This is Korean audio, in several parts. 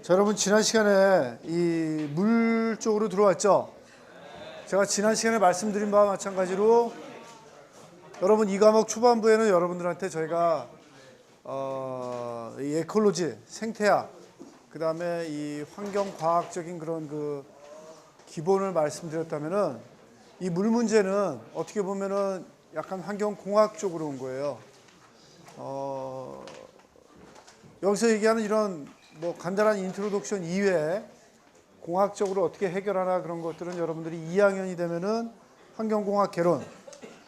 자, 여러분 지난 시간에 이 물 쪽으로 들어왔죠? 제가 지난 시간에 말씀드린 바와 마찬가지로 여러분 이 과목 초반부에는 여러분들한테 저희가 이 에콜로지, 생태학, 그 다음에 이 환경과학적인 그런 그 기본을 말씀드렸다면은 이 물 문제는 어떻게 보면은 약간 환경공학 쪽으로 온 거예요. 여기서 얘기하는 이런 뭐 간단한 인트로덕션 이외에 공학적으로 어떻게 해결하나 그런 것들은 여러분들이 2학년이 되면은 환경공학 개론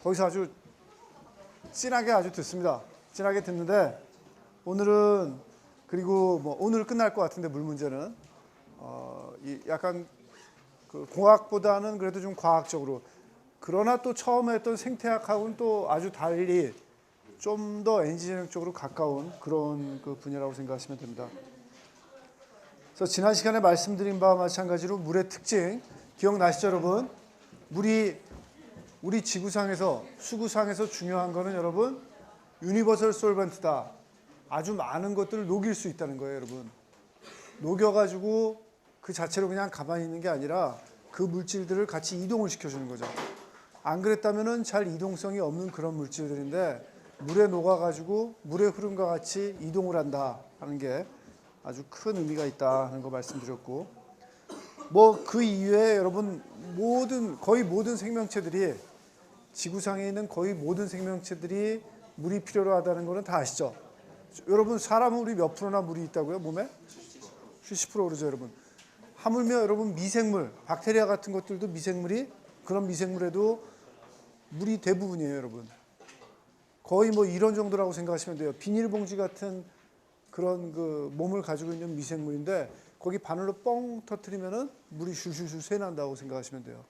거기서 아주 진하게 아주 듣습니다. 진하게 듣는데 오늘은 그리고 뭐 오늘 끝날 것 같은데 물 문제는 약간 그 공학보다는 그래도 좀 과학적으로 그러나 또 처음에 했던 생태학하고는 또 아주 달리 좀 더 엔지니어링 쪽으로 가까운 그런 그 분야라고 생각하시면 됩니다. 그래서 지난 시간에 말씀드린 바와 마찬가지로 물의 특징 기억나시죠, 여러분? 물이 우리 지구상에서 수구상에서 중요한 거는 여러분 유니버설 솔벤트다. 아주 많은 것들을 녹일 수 있다는 거예요, 여러분. 녹여가지고 그 자체로 그냥 가만히 있는 게 아니라 그 물질들을 같이 이동을 시켜주는 거죠. 안 그랬다면은 잘 이동성이 없는 그런 물질들인데 물에 녹아가지고 물의 흐름과 같이 이동을 한다 하는 게 아주 큰 의미가 있다 하는 거 말씀드렸고, 뭐 그 이외에 여러분 거의 모든 생명체들이 지구상에 있는 거의 모든 생명체들이 물이 필요로 하다는 거는 다 아시죠? 여러분 사람은 우리 몇 프로나 물이 있다고요? 몸에? 70% 그러죠, 여러분. 하물며 여러분 미생물, 박테리아 같은 것들도 미생물이 그런 미생물에도 물이 대부분이에요, 여러분. 거의 뭐 이런 정도라고 생각하시면 돼요. 비닐봉지 같은 그런 그 몸을 가지고 있는 미생물인데 거기 바늘로 뻥 터뜨리면은 물이 슈슈슈 새난다고 생각하시면 돼요.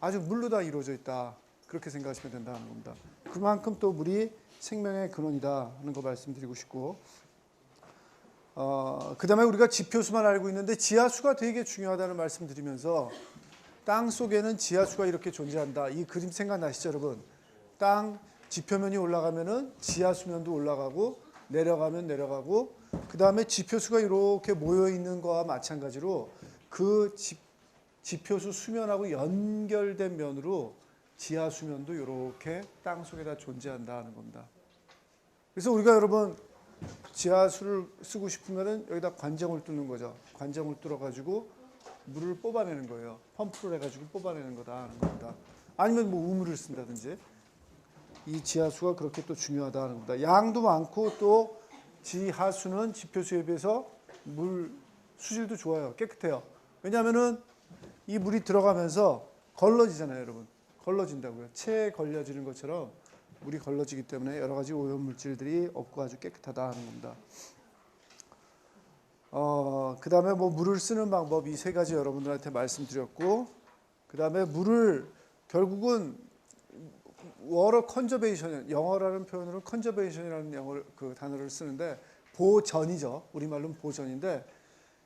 아주 물로 다 이루어져 있다. 그렇게 생각하시면 된다는 겁니다. 그만큼 또 물이 생명의 근원이다 하는 거 말씀드리고 싶고, 그 다음에 우리가 지표수만 알고 있는데 지하수가 되게 중요하다는 말씀드리면서 땅 속에는 지하수가 이렇게 존재한다. 이 그림 생각나시죠, 여러분? 땅 지표면이 올라가면은 지하수면도 올라가고 내려가면 내려가고, 그 다음에 지표수가 이렇게 모여 있는 거와 마찬가지로 그 지표수 수면하고 연결된 면으로 지하수면도 이렇게 땅 속에다 존재한다는 겁니다. 그래서 우리가 여러분 지하수를 쓰고 싶으면은 여기다 관정을 뚫는 거죠. 관정을 뚫어가지고 물을 뽑아내는 거예요. 펌프를 해가지고 뽑아내는 거다 하는 겁니다. 아니면 뭐 우물을 쓴다든지. 이 지하수가 그렇게 또 중요하다는 겁니다. 양도 많고 또 지하수는 지표수에 비해서 물 수질도 좋아요. 깨끗해요. 왜냐하면은 이 물이 들어가면서 걸러지잖아요, 여러분. 걸러진다고요. 체에 걸려지는 것처럼 물이 걸러지기 때문에 여러 가지 오염 물질들이 없고 아주 깨끗하다 하는 겁니다. 그 다음에 뭐 물을 쓰는 방법 이 세 가지 여러분들한테 말씀드렸고, 그 다음에 물을 결국은 워터 컨저베이션, 영어라는 표현으로 컨저베이션이라는 그 단어를 쓰는데 보전이죠. 우리말로는 보전인데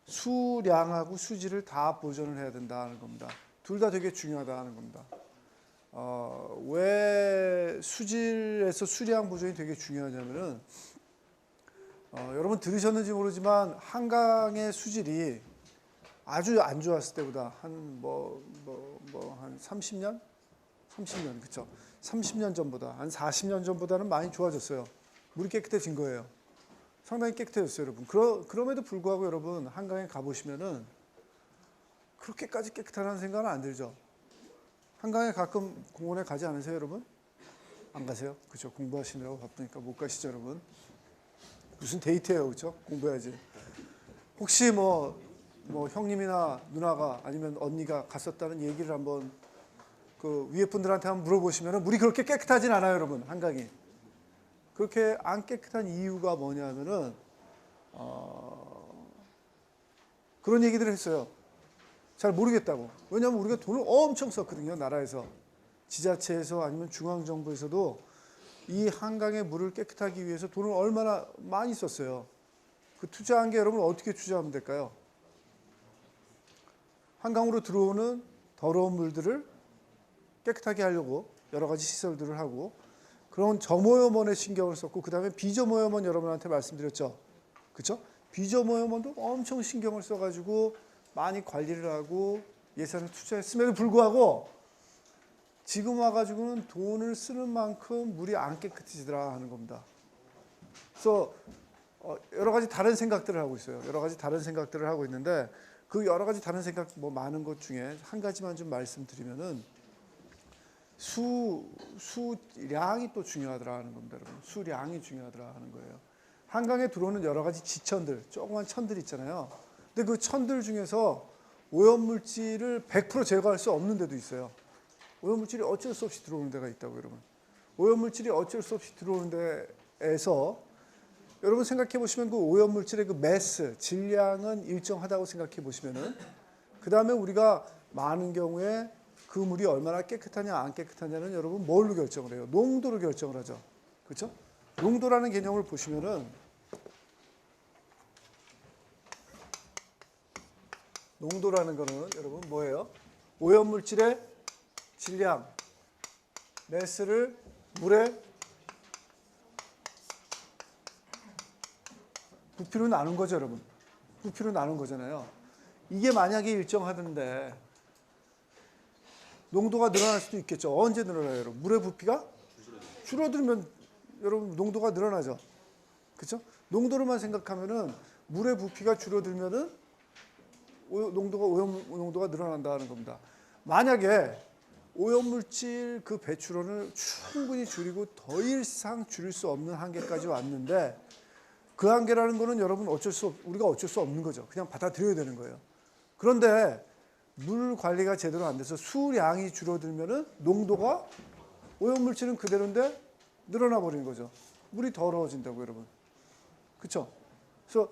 수량하고 수질을 다 보존을 해야 된다는 겁니다. 둘 다 되게 중요하다는 겁니다. 왜 수질에서 수량 보존이 되게 중요하냐면은 여러분 들으셨는지 모르지만 한강의 수질이 아주 안 좋았을 때보다 한 한 30년? 30년, 그쵸? 30년 전보다, 한 40년 전보다는 많이 좋아졌어요. 물이 깨끗해진 거예요. 상당히 깨끗해졌어요, 여러분. 그럼에도 불구하고 여러분, 한강에 가보시면은 그렇게까지 깨끗하다는 생각은 안 들죠? 한강에 가끔 공원에 가지 않으세요, 여러분? 안 가세요? 그쵸? 공부하시느라고 바쁘니까 못 가시죠, 여러분? 무슨 데이트예요, 그쵸? 공부해야지. 혹시 뭐 형님이나 누나가 아니면 언니가 갔었다는 얘기를 한번 그 위에 분들한테 한번 물어보시면 물이 그렇게 깨끗하진 않아요, 여러분. 한강이. 그렇게 안 깨끗한 이유가 뭐냐면은 그런 얘기들을 했어요. 잘 모르겠다고. 왜냐하면 우리가 돈을 엄청 썼거든요, 나라에서. 지자체에서 아니면 중앙정부에서도 이 한강의 물을 깨끗하기 위해서 돈을 얼마나 많이 썼어요. 그 투자한 게 여러분 어떻게 투자하면 될까요? 한강으로 들어오는 더러운 물들을 깨끗하게 하려고 여러 가지 시설들을 하고, 그런 저모여먼에 신경을 썼고, 그 다음에 비저모여먼 여러분한테 말씀드렸죠. 그렇죠? 비저모여먼도 엄청 신경을 써가지고 많이 관리를 하고 예산을 투자했음에도 불구하고 지금 와가지고는 돈을 쓰는 만큼 물이 안 깨끗해지더라 하는 겁니다. 그래서 여러 가지 다른 생각들을 하고 있어요. 여러 가지 다른 생각들을 하고 있는데 그 여러 가지 다른 생각 뭐 많은 것 중에 한 가지만 좀 말씀드리면은 수량이 또 중요하더라 하는 겁니다. 여러분. 수량이 중요하더라 하는 거예요. 한강에 들어오는 여러 가지 지천들, 조그만 천들 있잖아요. 근데 그 천들 중에서 오염물질을 100% 제거할 수 없는 데도 있어요. 오염물질이 어쩔 수 없이 들어오는 데가 있다고 여러분. 오염물질이 어쩔 수 없이 들어오는 데에서 여러분 생각해 보시면 그 오염물질의 그 매스, 질량은 일정하다고 생각해 보시면은 그 다음에 우리가 많은 경우에 그 물이 얼마나 깨끗하냐 안 깨끗하냐는 여러분 뭘로 결정을 해요? 농도로 결정을 하죠. 그렇죠? 농도라는 개념을 보시면은 농도라는 거는 여러분 뭐예요? 오염물질의 질량, 매스를 물에 부피로 나눈 거죠, 여러분. 부피로 나눈 거잖아요. 이게 만약에 일정하던데 농도가 늘어날 수도 있겠죠. 언제 늘어나요, 여러분? 물의 부피가 줄어들면 여러분 농도가 늘어나죠. 그렇죠? 농도로만 생각하면은 물의 부피가 줄어들면은 오염 농도가 늘어난다는 겁니다. 만약에 오염물질 그 배출원을 충분히 줄이고 더 이상 줄일 수 없는 한계까지 왔는데 그 한계라는 거는 여러분 우리가 어쩔 수 없는 거죠. 그냥 받아들여야 되는 거예요. 그런데 물 관리가 제대로 안 돼서 수량이 줄어들면은 농도가 오염물질은 그대로인데 늘어나 버리는 거죠. 물이 더러워진다고 여러분. 그렇죠? 그래서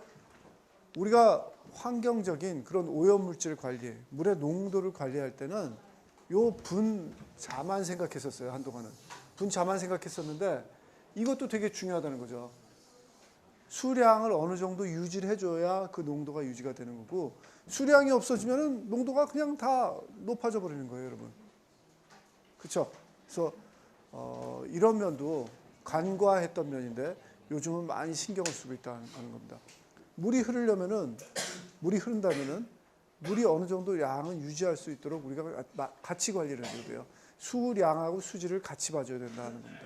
우리가 환경적인 그런 오염물질 관리, 물의 농도를 관리할 때는 요 분자만 생각했었어요. 한동안은. 분자만 생각했었는데 이것도 되게 중요하다는 거죠. 수량을 어느 정도 유지를 해줘야 그 농도가 유지가 되는 거고 수량이 없어지면 농도가 그냥 다 높아져 버리는 거예요, 여러분. 그렇죠? 그래서 이런 면도 간과했던 면인데 요즘은 많이 신경을 쓰고 있다는 겁니다. 물이 흐른다면은 물이 어느 정도 양은 유지할 수 있도록 우리가 같이 관리를 해야 돼요. 수량하고 수질을 같이 봐줘야 된다는 겁니다.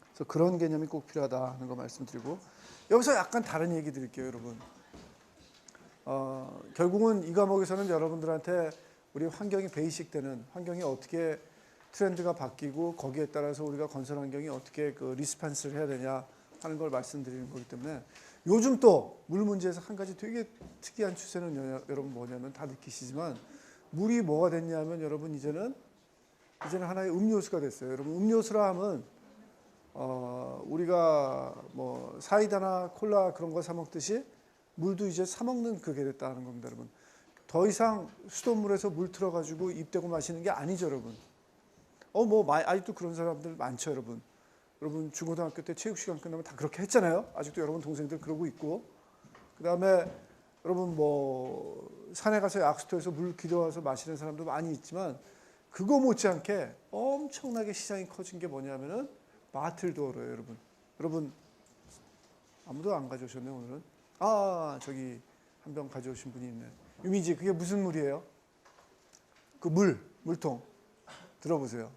그래서 그런 개념이 꼭 필요하다는 거 말씀드리고 여기서 약간 다른 얘기 드릴게요, 여러분. 결국은 이 과목에서는 여러분들한테 우리 환경이 베이식되는 환경이 어떻게 트렌드가 바뀌고 거기에 따라서 우리가 건설 환경이 어떻게 그 리스판스를 해야 되냐 하는 걸 말씀드리는 거기 때문에 요즘 또 물 문제에서 한 가지 되게 특이한 추세는 여러분 뭐냐면 다 느끼시지만 물이 뭐가 됐냐면 여러분 이제는 하나의 음료수가 됐어요. 여러분 음료수라 하면 우리가 뭐 사이다나 콜라 그런 거 사 먹듯이 물도 이제 사 먹는 그게 됐다는 겁니다, 여러분. 더 이상 수돗물에서 물 틀어가지고 입 대고 마시는 게 아니죠, 여러분. 아직도 그런 사람들 많죠, 여러분. 여러분 중고등학교 때 체육 시간 끝나면 다 그렇게 했잖아요. 아직도 여러분 동생들 그러고 있고. 그 다음에 여러분 뭐 산에 가서 약수터에서 물 기도와서 마시는 사람도 많이 있지만 그거 못지않게 엄청나게 시장이 커진 게 뭐냐면은 바틀도어로예요, 여러분. 여러분 아무도 안 가져오셨네 오늘은. 저기 한 병 가져오신 분이 있네. 유미지 그게 무슨 물이에요? 그 물통 들어보세요.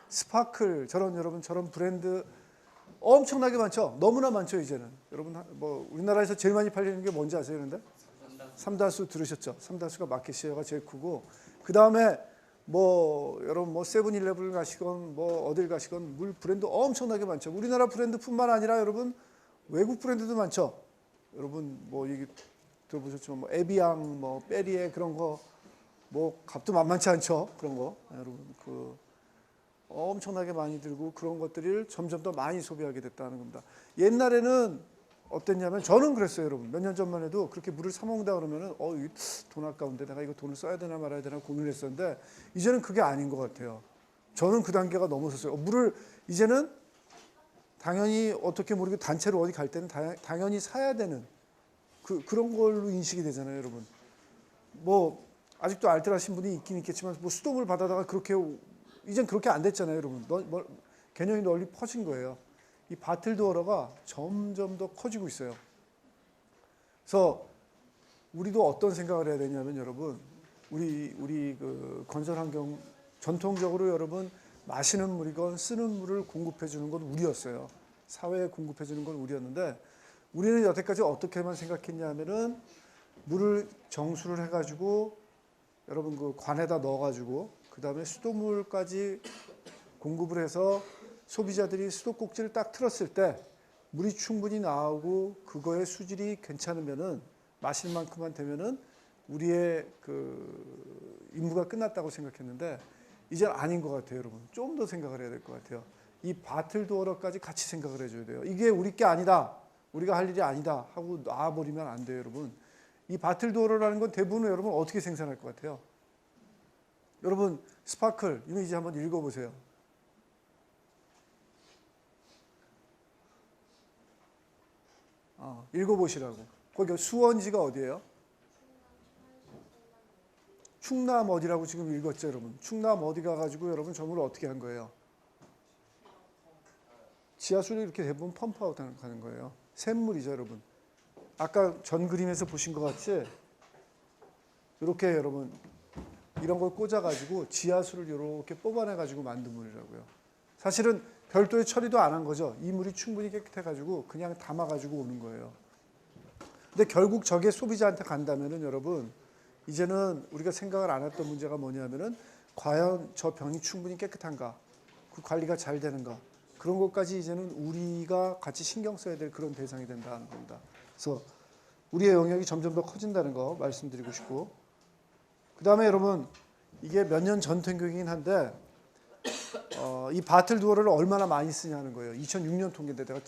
스파클 여러분 저런 브랜드 엄청나게 많죠. 너무나 많죠 이제는. 여러분 뭐 우리나라에서 제일 많이 팔리는 게 뭔지 아세요? 그런데 삼다수 들으셨죠? 삼다수가 마켓 시어가 제일 크고 그 다음에 뭐 여러분 뭐 세븐일레븐 가시건 뭐 어딜 가시건 물 브랜드 엄청나게 많죠. 우리나라 브랜드뿐만 아니라 여러분 외국 브랜드도 많죠. 여러분 뭐 얘기 들어보셨지만 뭐 에비앙 뭐 페리에 그런 거 뭐 값도 만만치 않죠. 그런 거 여러분 그 엄청나게 많이 들고 그런 것들을 점점 더 많이 소비하게 됐다는 겁니다. 옛날에는 어땠냐면 저는 그랬어요, 여러분. 몇 년 전만 해도 그렇게 물을 사 먹는다 그러면은 돈 아까운데 내가 이거 돈을 써야 되나 말아야 되나 고민을 했었는데 이제는 그게 아닌 것 같아요. 저는 그 단계가 넘어섰어요. 물을 이제는 당연히 어떻게 모르게 단체로 어디 갈 때는 당연히 사야 되는 그런 걸로 인식이 되잖아요, 여러분. 뭐 아직도 알뜰하신 분이 있긴 있겠지만 뭐 수돗물 받아다가 그렇게 이젠 그렇게 안 됐잖아요, 여러분. 개념이 널리 퍼진 거예요. 이 바틀도어러가 점점 더 커지고 있어요. 그래서 우리도 어떤 생각을 해야 되냐면 여러분, 우리 그 건설 환경 전통적으로 여러분 마시는 물이건 쓰는 물을 공급해 주는 건 우리였어요. 사회에 공급해 주는 건 우리였는데 우리는 여태까지 어떻게만 생각했냐면은 물을 정수를 해가지고 여러분 그 관에다 넣어가지고 그 다음에 수돗물까지 공급을 해서 소비자들이 수도꼭지를 딱 틀었을 때 물이 충분히 나오고 그거의 수질이 괜찮으면은 마실 만큼만 되면은 우리의 그 임무가 끝났다고 생각했는데 이제 아닌 것 같아요, 여러분. 좀 더 생각을 해야 될 것 같아요. 이 바틀도어러까지 같이 생각을 해줘야 돼요. 이게 우리 게 아니다, 우리가 할 일이 아니다 하고 놔버리면 안 돼요, 여러분. 이 바틀도어러라는 건 대부분 여러분 어떻게 생산할 것 같아요? 여러분 스파클 이거 이제 한번 읽어보세요. 읽어보시라고. 거기 수원지가 어디예요? 충남 어디라고 지금 읽었죠, 여러분? 충남 어디 가가지고 여러분 저물을 어떻게 한 거예요? 지하수를 이렇게 대부분 펌프아웃 하는 거예요. 샘물이죠, 여러분. 아까 전 그림에서 보신 것 같이 이렇게 여러분 이런 걸 꽂아가지고 지하수를 이렇게 뽑아내가지고 만든 물이라고요. 사실은 별도의 처리도 안 한 거죠. 이 물이 충분히 깨끗해가지고 그냥 담아가지고 오는 거예요. 근데 결국 저게 소비자한테 간다면은 여러분 이제는 우리가 생각을 안 했던 문제가 뭐냐면은 과연 저 병이 충분히 깨끗한가, 그 관리가 잘 되는가, 그런 것까지 이제는 우리가 같이 신경 써야 될 그런 대상이 된다는 겁니다. 그래서 우리의 영역이 점점 더 커진다는 거 말씀드리고 싶고, 그 다음에 여러분 이게 몇 년 전 통계이긴 한데 이 바틀도어를 얼마나 많이 쓰냐는 거예요. 2006년 통계인데 내가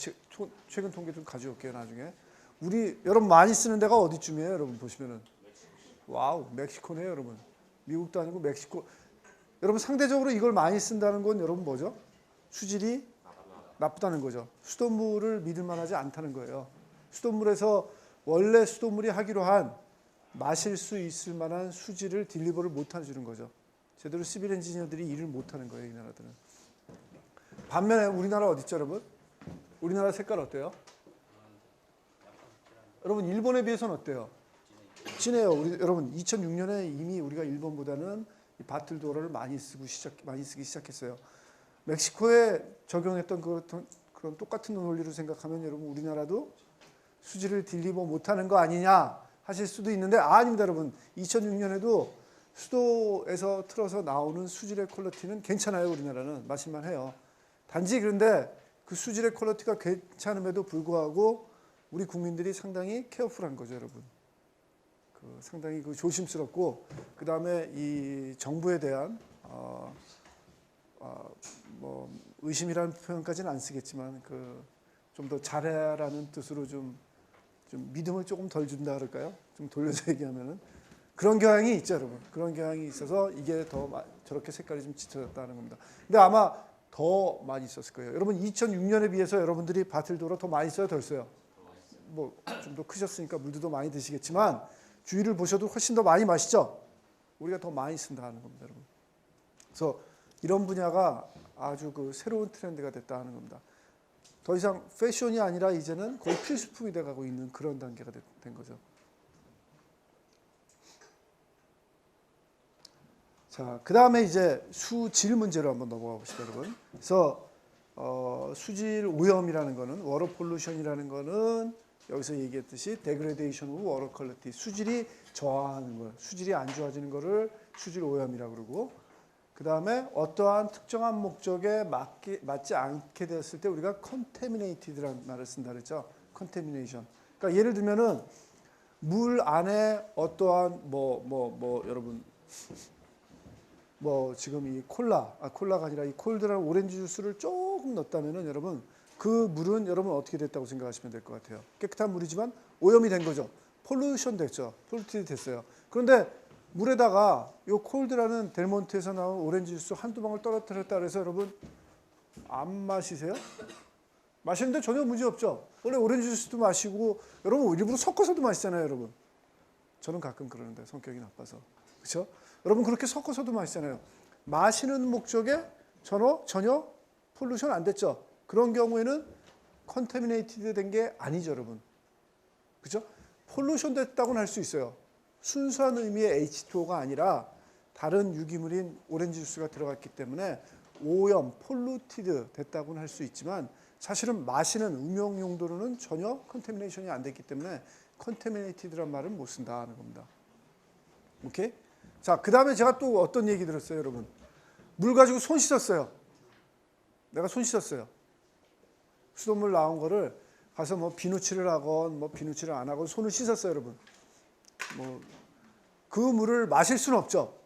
최근 통계 좀 가져올게요, 나중에. 우리 여러분 많이 쓰는 데가 어디쯤이에요, 여러분 보시면은. 와우, 멕시코네요, 여러분. 미국도 아니고 멕시코. 여러분 상대적으로 이걸 많이 쓴다는 건 여러분 뭐죠? 수질이 나쁘다는 거죠. 수돗물을 믿을 만하지 않다는 거예요. 수돗물에서 원래 수돗물이 하기로 한 마실 수 있을 만한 수질을 딜리버를 못 해주는 거죠. 제대로 시빌 엔지니어들이 일을 못 하는 거예요, 이 나라들은. 반면에 우리나라 어디 있죠, 여러분? 우리나라 색깔 어때요? 여러분 일본에 비해서는 어때요? 진해요. 여러분 2006년에 이미 우리가 일본보다는 이 바틀도어를 많이 쓰기 시작했어요. 멕시코에 적용했던 그런 똑같은 논리로 생각하면 여러분 우리나라도 수질을 딜리버 못하는 거 아니냐 하실 수도 있는데 아닙니다, 여러분. 2006년에도 수도에서 틀어서 나오는 수질의 퀄리티는 괜찮아요. 우리나라는 마실만 해요. 단지 그런데 그 수질의 퀄리티가 괜찮음에도 불구하고 우리 국민들이 상당히 케어풀한 거죠, 여러분. 상당히 조심스럽고 그 다음에 이 정부에 대한 뭐 의심이라는 표현까지는 안 쓰겠지만 좀 더 잘해라는 뜻으로 좀 믿음을 조금 덜 준다 그럴까요? 좀 돌려서 얘기하면은 그런 경향이 있죠, 여러분. 그런 경향이 있어서 이게 더 저렇게 색깔이 좀 짙어졌다는 겁니다. 근데 아마 더 많이 썼을 거예요. 여러분 2006년에 비해서 여러분들이 바틀도어를 더 많이 써요, 덜 써요? 뭐 좀 더 크셨으니까 물도 더 많이 드시겠지만 주위를 보셔도 훨씬 더 많이 마시죠? 우리가 더 많이 쓴다는 겁니다, 여러분. 그래서 이런 분야가 아주 새로운 트렌드가 됐다 하는 겁니다. 더 이상 패션이 아니라 이제는 거의 필수품이 돼가고 있는 그런 단계가 된 거죠. 자, 그 다음에 이제 수질 문제로 한번 넘어가 보시죠, 여러분. 그래서 수질 오염이라는 거는 워터 폴루션이라는 거는 여기서 얘기했듯이 데그레데이션 오브 워터 퀄리티, 수질이 저하하는 거, 수질이 안 좋아지는 거를 수질 오염이라고 그러고, 그 다음에 어떠한 특정한 목적에 맞지 않게 되었을 때 우리가 contaminated라는 말을 쓴다 그랬죠. contamination. 그러니까 예를 들면은 물 안에 어떠한 여러분 지금 이 콜라가 아니라 이 콜드라는 오렌지 주스를 조금 넣었다면은 여러분 그 물은 여러분 어떻게 됐다고 생각하시면 될 것 같아요. 깨끗한 물이지만 오염이 된 거죠. 폴루션 됐죠. 폴루티드 됐어요. 그런데 물에다가 이 콜드라는 델몬트에서 나온 오렌지 주스 한두 방울 떨어뜨렸다 그래서 여러분 안 마시세요? 마시는데 전혀 문제 없죠. 원래 오렌지 주스도 마시고 여러분 일부러 섞어서도 마시잖아요, 여러분. 저는 가끔 그러는데 성격이 나빠서. 그렇죠? 여러분 그렇게 섞어서도 마시잖아요. 마시는 목적에 전혀 폴루션 안 됐죠. 그런 경우에는 컨테미네이티드 된 게 아니죠, 여러분. 그렇죠? 폴루션 됐다고는 할 수 있어요. 순수한 의미의 H2O가 아니라 다른 유기물인 오렌지 주스가 들어갔기 때문에 오염, 폴루티드 됐다고는 할 수 있지만 사실은 마시는 음용 용도로는 전혀 컨테미네이션이 안 됐기 때문에 컨테미네이티드란 말은 못 쓴다는 겁니다. 오케이? 자, 그 다음에 제가 또 어떤 얘기 들었어요, 여러분? 물 가지고 손 씻었어요. 내가 손 씻었어요. 수돗물 나온 거를 가서 뭐 비누칠을 하건 뭐 비누칠을 안 하건 손을 씻었어요, 여러분. 뭐 그 물을 마실 수는 없죠.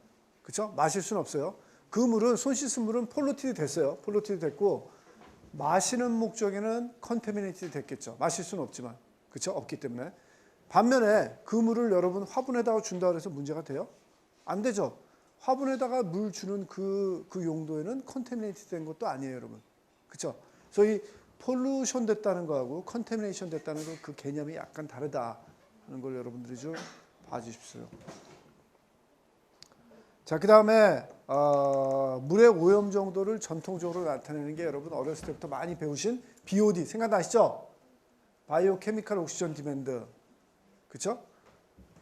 그렇죠? 마실 수는 없어요. 그 물은 손 씻은 물은 폴루티드 됐어요. 폴루티드 됐고 마시는 목적에는 컨테미네이티드 됐겠죠. 마실 수는 없지만. 그렇죠? 없기 때문에. 반면에 그 물을 여러분 화분에다가 준다 그래서 문제가 돼요? 안 되죠. 화분에다가 물 주는 그 용도에는 컨테미네이티드 된 것도 아니에요, 여러분. 그렇죠? 그래서 이 폴루션 됐다는 거하고 컨테미네이션 됐다는 거 그 개념이 약간 다르다는 걸 여러분들이 좀 봐주십시오. 자, 그 다음에 물의 오염 정도를 전통적으로 나타내는 게 여러분 어렸을 때부터 많이 배우신 BOD 생각나시죠? 바이오 케미컬 옥시전 디맨드. 그렇죠?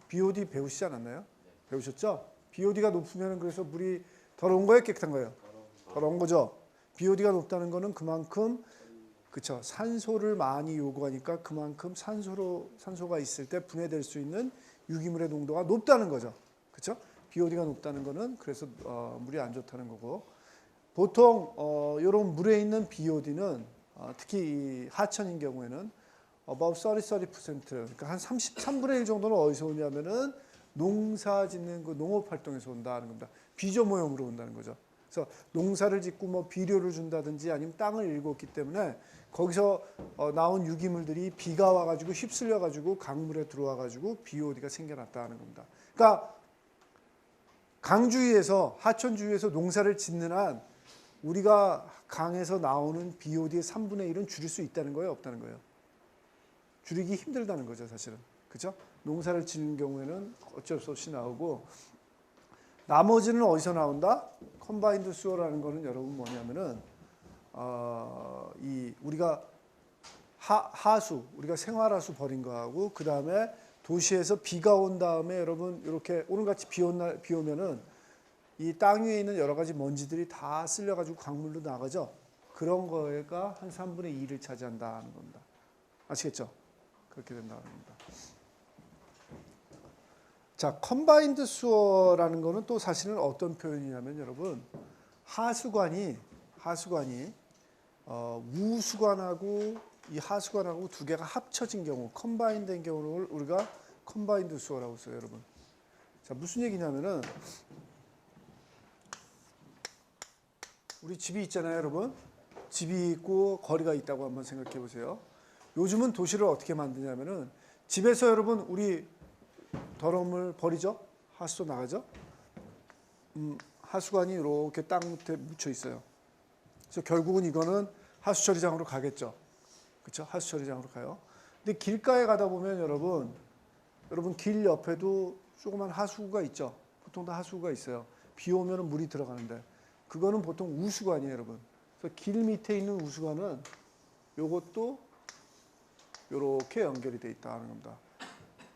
BOD 배우시지 않았나요? 배우셨죠? BOD가 높으면 그래서 물이 더러운 거예요, 깨끗한 거예요? 더러운 거죠. BOD가 높다는 거는 그만큼 그렇죠. 산소를 많이 요구하니까 그만큼 산소가 있을 때 분해될 수 있는 유기물의 농도가 높다는 거죠. 그렇죠? BOD가 높다는 거는 그래서 물이 안 좋다는 거고 보통 이런 물에 있는 BOD는 특히 이 하천인 경우에는 about 30% 그러니까 한 3분의 1 정도는 어디서 오냐면은 농사 짓는 그 농업 활동에서 온다는 겁니다. 비조모형으로 온다는 거죠. 그래서 농사를 짓고 뭐 비료를 준다든지 아니면 땅을 일궜기 때문에 거기서 나온 유기물들이 비가 와가지고 휩쓸려가지고 강물에 들어와가지고 BOD가 생겨났다는 겁니다. 그러니까 강주위에서 하천주위에서 농사를 짓는 한 우리가 강에서 나오는 BOD의 3분의 1은 줄일 수 있다는 거예요, 없다는 거예요? 줄이기 힘들다는 거죠, 사실은. 그렇죠? 농사를 짓는 경우에는 어쩔 수 없이 나오고 나머지는 어디서 나온다? 컴바인드 수어라는 거는 여러분 뭐냐면은 이 우리가 하수, 우리가 생활하수 버린 거하고 그 다음에 도시에서 비가 온 다음에 여러분 이렇게 오늘같이 비 오면은 이 땅 위에 있는 여러 가지 먼지들이 다 쓸려가지고 강물로 나가죠. 그런 거가 한 3분의 2를 차지한다는 겁니다. 아시겠죠? 그렇게 된다는 겁니다. 자, 컴바인드 수어라는 거는 또 사실은 어떤 표현이냐면 여러분 하수관이 우수관하고 이 하수관하고 두 개가 합쳐진 경우, 컴바인된 경우를 우리가 컴바인드 수어라고 써요, 여러분. 자, 무슨 얘기냐면은 우리 집이 있잖아요, 여러분. 집이 있고 거리가 있다고 한번 생각해 보세요. 요즘은 도시를 어떻게 만드냐면은 집에서 여러분 우리 더러운 물 버리죠? 하수도 나가죠? 하수관이 이렇게 땅 밑에 묻혀 있어요. 그래서 결국은 이거는 하수처리장으로 가겠죠. 그렇죠? 하수처리장으로 가요. 근데 길가에 가다 보면 여러분 길 옆에도 조그만 하수구가 있죠. 보통 다 하수구가 있어요. 비 오면 물이 들어가는데 그거는 보통 우수관이에요, 여러분. 그래서 길 밑에 있는 우수관은 요것도 이렇게 연결이 돼 있다는 겁니다.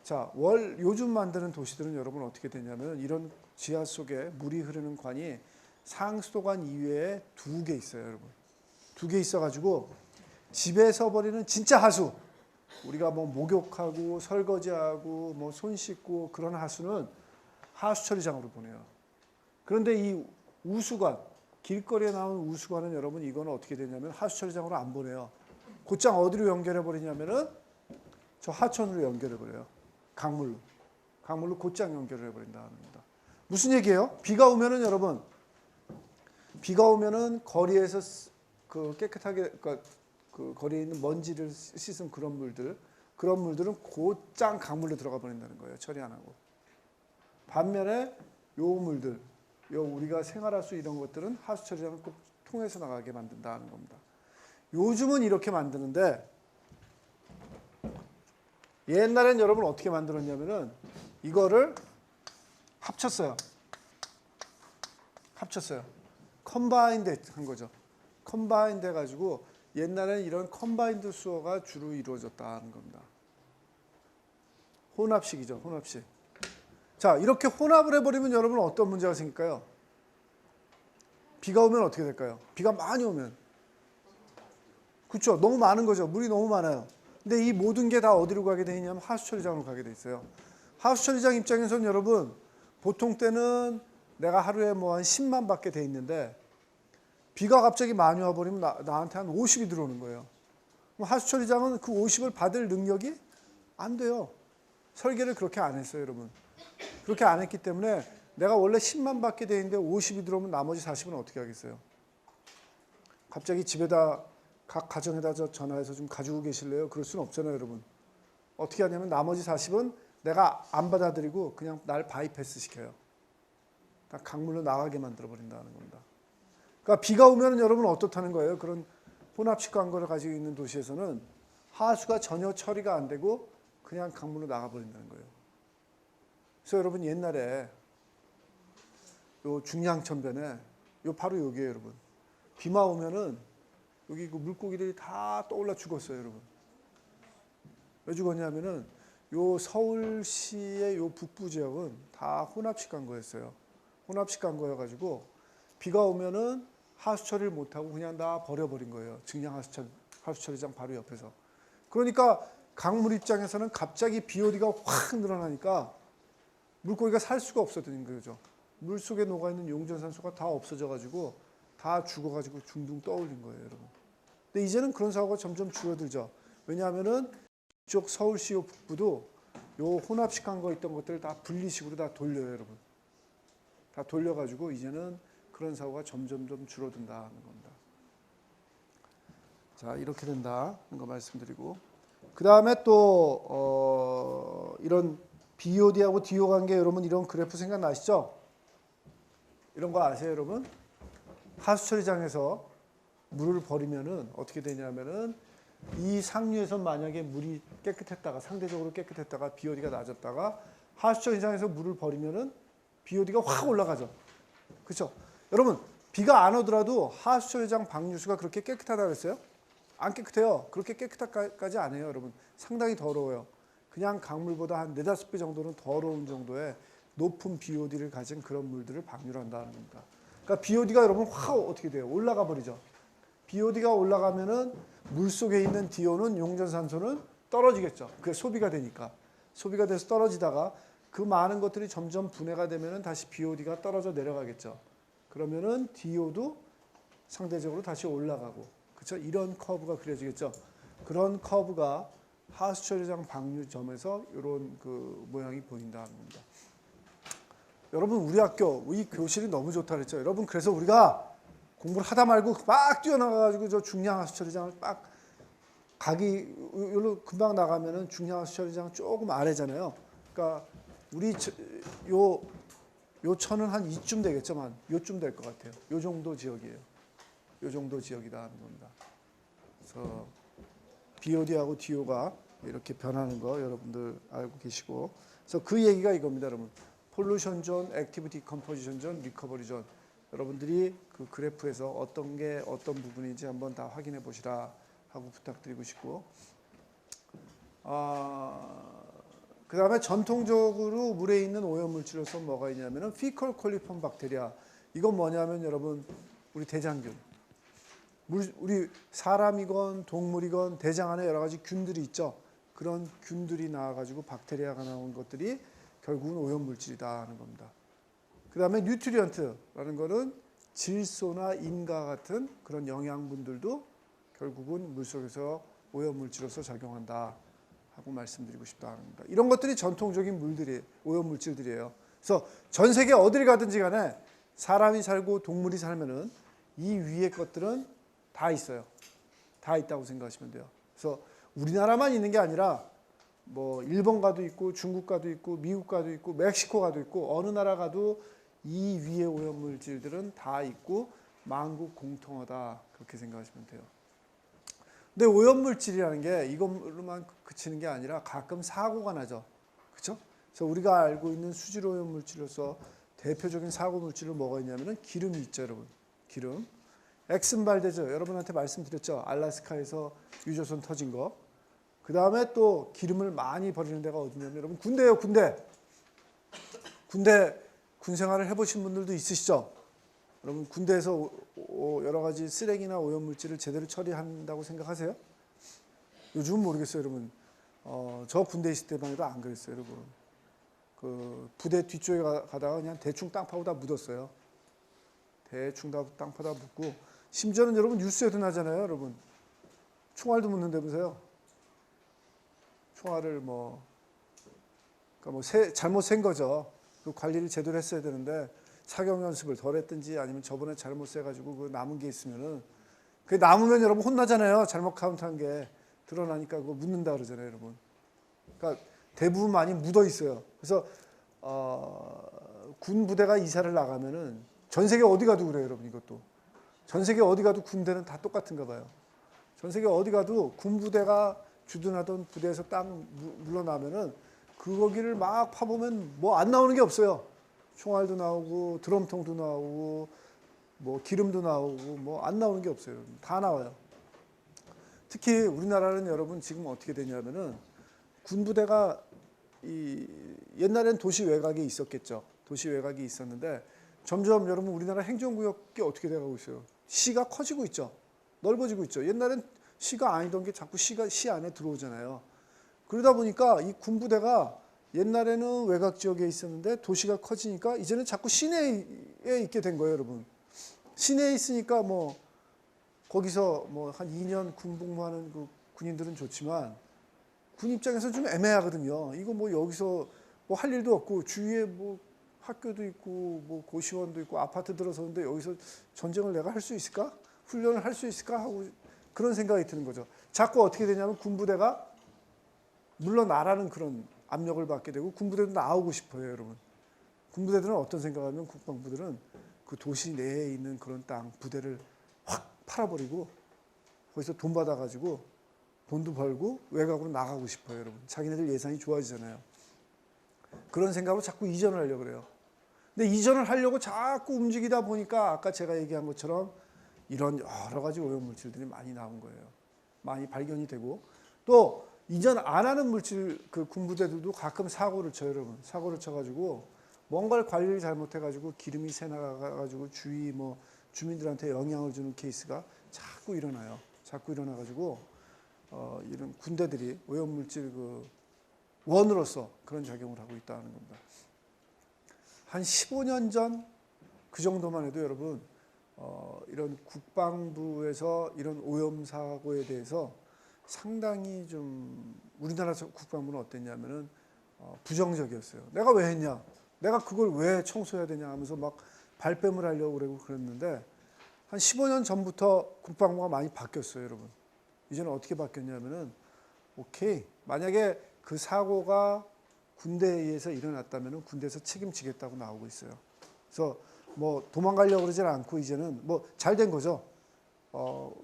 자, 요즘 만드는 도시들은 여러분 어떻게 되냐면 이런 지하 속에 물이 흐르는 관이 상수도관 이외에 2개 있어요, 여러분. 2개 있어가지고 집에서 버리는 진짜 하수, 우리가 뭐 목욕하고 설거지하고 뭐 손 씻고 그런 하수는 하수처리장으로 보내요. 그런데 이 우수관, 길거리에 나오는 우수관은 여러분 이거는 어떻게 되냐면 하수처리장으로 안 보내요. 곧장 어디로 연결해 버리냐면은 저 하천으로 연결해 버려요. 강물로 곧장 연결을 해 버린다는 겁니다. 무슨 얘기예요? 비가 오면은 여러분, 비가 오면은 거리에서 그 깨끗하게 그 거리에 있는 먼지를 씻은 그런 물들은 곧장 강물로 들어가 버린다는 거예요. 처리 안 하고. 반면에 요 물들, 우리가 생활할 수 이런 것들은 하수 처리장을 꼭 통해서 나가게 만든다는 겁니다. 요즘은 이렇게 만드는데 옛날엔 여러분 어떻게 만들었냐면은 이거를 합쳤어요. 컴바인드 한 거죠. 컴바인드 해가지고 옛날에는 이런 컴바인드 수어가 주로 이루어졌다는 겁니다. 혼합식이죠. 혼합식. 자, 이렇게 혼합을 해버리면 여러분 어떤 문제가 생길까요? 비가 오면 어떻게 될까요? 비가 많이 오면. 그렇죠. 너무 많은 거죠. 물이 너무 많아요. 근데 이 모든 게 다 어디로 가게 돼 있냐면 하수처리장으로 가게 돼 있어요. 하수처리장 입장에서는 여러분 보통 때는 내가 하루에 뭐 한 10만 받게 돼 있는데 비가 갑자기 많이 와버리면 나한테 한 50이 들어오는 거예요. 그럼 하수처리장은 그 50을 받을 능력이 안 돼요. 설계를 그렇게 안 했어요, 여러분. 그렇게 안 했기 때문에 내가 원래 10만 받게 돼 있는데 50이 들어오면 나머지 40은 어떻게 하겠어요? 갑자기 집에다 각 가정에다 전화해서 좀 가지고 계실래요? 그럴 수는 없잖아요, 여러분. 어떻게 하냐면 나머지 40은 내가 안 받아들이고 그냥 날 바이패스 시켜요. 다 강물로 나가게 만들어 버린다는 겁니다. 그러니까 비가 오면 여러분 어떻다는 거예요? 그런 혼합식 광고를 가지고 있는 도시에서는 하수가 전혀 처리가 안 되고 그냥 강물로 나가 버린다는 거예요. 그래서 여러분 옛날에 요 중량천변에 요 바로 여기에요, 여러분. 비만 오면은 여기 그 물고기들이 다 떠올라 죽었어요, 여러분. 왜 죽었냐면은 요 서울시의 요 북부 지역은 다 혼합식 광고였어요. 혼합식 광고여가지고 비가 오면은 하수 처리를 못하고 그냥 다 버려버린 거예요. 증량 하수처리장 바로 옆에서. 그러니까 강물 입장에서는 갑자기 BOD가 확 늘어나니까 물고기가 살 수가 없어진 거죠. 물 속에 녹아있는 용전산소가 다 없어져가지고 다 죽어가지고 둥둥 떠올린 거예요, 여러분. 근데 이제는 그런 사고가 점점 줄어들죠. 왜냐하면은 이쪽 서울시 요 북부도 요 혼합식 광고 있던 것들을 다 분리식으로 다 돌려요, 여러분. 다 돌려가지고 이제는 그런 사고가 점점 줄어든다는 겁니다. 자, 이렇게 된다는 거 말씀드리고, 그 다음에 또 이런 BOD하고 DO 관계, 여러분 이런 그래프 생각나시죠? 이런 거 아세요, 여러분? 하수처리장에서 물을 버리면은 어떻게 되냐면은 이 상류에서 만약에 물이 깨끗했다가 상대적으로 깨끗했다가 BOD가 낮았다가 하수처리장에서 물을 버리면은 BOD가 확 올라가죠. 그렇죠? 여러분 비가 안 오더라도 하수처리장 방류수가 그렇게 깨끗하다고 했어요? 안 깨끗해요. 그렇게 깨끗하지 않아요, 여러분. 상당히 더러워요. 그냥 강물보다 한 4-5배 정도는 더러운 정도의 높은 BOD를 가진 그런 물들을 방류를 한다는 겁니다. 그러니까 BOD가 여러분 확 어떻게 돼요? 올라가 버리죠. BOD가 올라가면은 물 속에 있는 DO는 용전산소는 떨어지겠죠. 그게 소비가 되니까. 소비가 돼서 떨어지다가 그 많은 것들이 점점 분해가 되면은 다시 BOD가 떨어져 내려가겠죠. 그러면은 DO도 상대적으로 다시 올라가고, 그렇죠? 이런 커브가 그려지겠죠. 그런 커브가 하수처리장 방류점에서 이런 그 모양이 보인다는 겁니다. 여러분 우리 학교 이 교실이 너무 좋다 그랬죠. 여러분 그래서 우리가 공부를 하다 말고 막 뛰어나가가지고 저 중량하수처리장을 막 가기 여기로 금방 나가면은 중량하수처리장 조금 아래잖아요. 그러니까 우리 요 천은 한 이쯤 되겠지만 요쯤 될 것 같아요. 요 정도 지역이에요. 요 정도 지역이다 하는 겁니다. 그래서 BOD하고 DO가 이렇게 변하는 거 여러분들 알고 계시고, 그래서 그 얘기가 이겁니다, 여러분. 폴루션 존, 액티비티 컴포지션 존, 리커버리 존. 여러분들이 그 그래프에서 어떤 게 어떤 부분인지 한번 다 확인해 보시라 하고 부탁드리고 싶고, 그 다음에 전통적으로 물에 있는 오염물질로서 뭐가 있냐면은 피컬 콜리폼 박테리아. 이건 뭐냐면 여러분 우리 대장균. 우리 사람이건 동물이건 대장 안에 여러 가지 균들이 있죠. 그런 균들이 나와가지고 박테리아가 나온 것들이 결국은 오염물질이다 하는 겁니다. 그 다음에 뉴트리언트라는 거는 질소나 인과 같은 그런 영양분들도 결국은 물속에서 오염물질로서 작용한다 하고 말씀드리고 싶다 하는 겁니다. 이런 것들이 전통적인 물들이 오염물질들이에요. 그래서 전 세계 어디를 가든지 간에 사람이 살고 동물이 살면은 이 위에 것들은 다 있어요. 다 있다고 생각하시면 돼요. 그래서 우리나라만 있는 게 아니라 뭐 일본 가도 있고 중국 가도 있고 미국 가도 있고 멕시코 가도 있고 어느 나라 가도 이 위에 오염물질들은 다 있고 만국 공통어다 그렇게 생각하시면 돼요. 근데 오염물질이라는 게 이것로만 그치는 게 아니라 가끔 사고가 나죠. 그렇죠? 그래서 우리가 알고 있는 수질 오염물질로서 대표적인 사고 물질은 뭐가 있냐면은 기름이 있죠, 여러분. 기름. 엑슨 발데즈 여러분한테 말씀드렸죠. 알래스카에서 유조선 터진 거. 그 다음에 또 기름을 많이 버리는 데가 어디냐면 여러분 군대예요. 군대 군 생활을 해보신 분들도 있으시죠? 여러분 군대에서 여러 가지 쓰레기나 오염물질을 제대로 처리한다고 생각하세요? 요즘은 모르겠어요, 여러분. 저 군대 있을 때만 해도 안 그랬어요, 여러분. 그 부대 뒤쪽에 가다가 그냥 대충 땅 파고 다 묻었어요. 대충 다 땅 파다 묻고 심지어는 여러분 뉴스에도 나잖아요, 여러분. 총알도 묻는다면서요. 총알을 그러니까 잘못 센 거죠. 그 관리를 제대로 했어야 되는데 사격 연습을 덜 했든지 아니면 저번에 잘못 쎄가지고 그 남은 게 있으면은 그 남으면 여러분 혼나잖아요. 잘못 카운트한 게 드러나니까 그거 묻는다 그러잖아요, 여러분. 그러니까 대부분 많이 묻어 있어요. 그래서 군 부대가 이사를 나가면은 전 세계 어디 가도 그래요, 여러분. 이것도 전 세계 어디 가도 군대는 다 똑같은가 봐요. 전 세계 어디 가도 군 부대가 주둔하던 부대에서 땅 물러나면은 그 거기를 막 파보면 뭐 안 나오는 게 없어요. 총알도 나오고 드럼통도 나오고 뭐 기름도 나오고 뭐 안 나오는 게 없어요. 다 나와요. 특히 우리나라는 여러분 지금 어떻게 되냐면은 군부대가 옛날엔 도시 외곽에 있었겠죠. 도시 외곽이 있었는데 점점 여러분 우리나라 행정구역이 어떻게 돼가고 있어요. 시가 커지고 있죠. 넓어지고 있죠. 옛날엔 시가 아니던 게 자꾸 시가 시 안에 들어오잖아요. 그러다 보니까 이 군부대가 옛날에는 외곽 지역에 있었는데 도시가 커지니까 이제는 자꾸 시내에 있게 된 거예요, 여러분. 시내에 있으니까 뭐 거기서 뭐 한 2년 군 복무하는 그 군인들은 좋지만 군 입장에서 좀 애매하거든요. 이거 뭐 여기서 뭐 할 일도 없고 주위에 뭐 학교도 있고 뭐 고시원도 있고 아파트 들어서는데 여기서 전쟁을 내가 할 수 있을까? 훈련을 할 수 있을까? 하고 그런 생각이 드는 거죠. 자꾸 어떻게 되냐면 군부대가 물러나라는 그런 압력을 받게 되고 군부대도 나오고 싶어요, 여러분. 군부대들은 어떤 생각하면 국방부들은 그 도시 내에 있는 그런 땅 부대를 확 팔아버리고 거기서 돈 받아가지고 돈도 벌고 외곽으로 나가고 싶어요, 여러분. 자기네들 예산이 좋아지잖아요. 그런 생각으로 자꾸 이전을 하려고 그래요. 근데 이전을 하려고 자꾸 움직이다 보니까 아까 제가 얘기한 것처럼 이런 여러 가지 오염물질들이 많이 나온 거예요. 많이 발견이 되고 또 이전 안 하는 물질 그 군부대들도 가끔 사고를 쳐요, 여러분. 사고를 쳐가지고 뭔가를 관리를 잘못해가지고 기름이 새나가가지고 주위 뭐 주민들한테 영향을 주는 케이스가 자꾸 일어나요. 자꾸 일어나가지고 이런 군대들이 오염물질 그 원으로서 그런 작용을 하고 있다는 겁니다. 한 15년 전 그 정도만 해도 여러분 이런 국방부에서 이런 오염 사고에 대해서 상당히 좀 우리나라 국방부는 어땠냐면은 부정적이었어요. 내가 왜 했냐? 내가 그걸 왜 청소해야 되냐 하면서 막 발뺌을 하려고 그러고 그랬는데 한 15년 전부터 국방부가 많이 바뀌었어요, 여러분. 이제는 어떻게 바뀌었냐면은 오케이. 만약에 그 사고가 군대에 의해서 일어났다면은 군대에서 책임지겠다고 나오고 있어요. 그래서 뭐 도망가려고 그러진 않고 이제는 뭐 잘 된 거죠.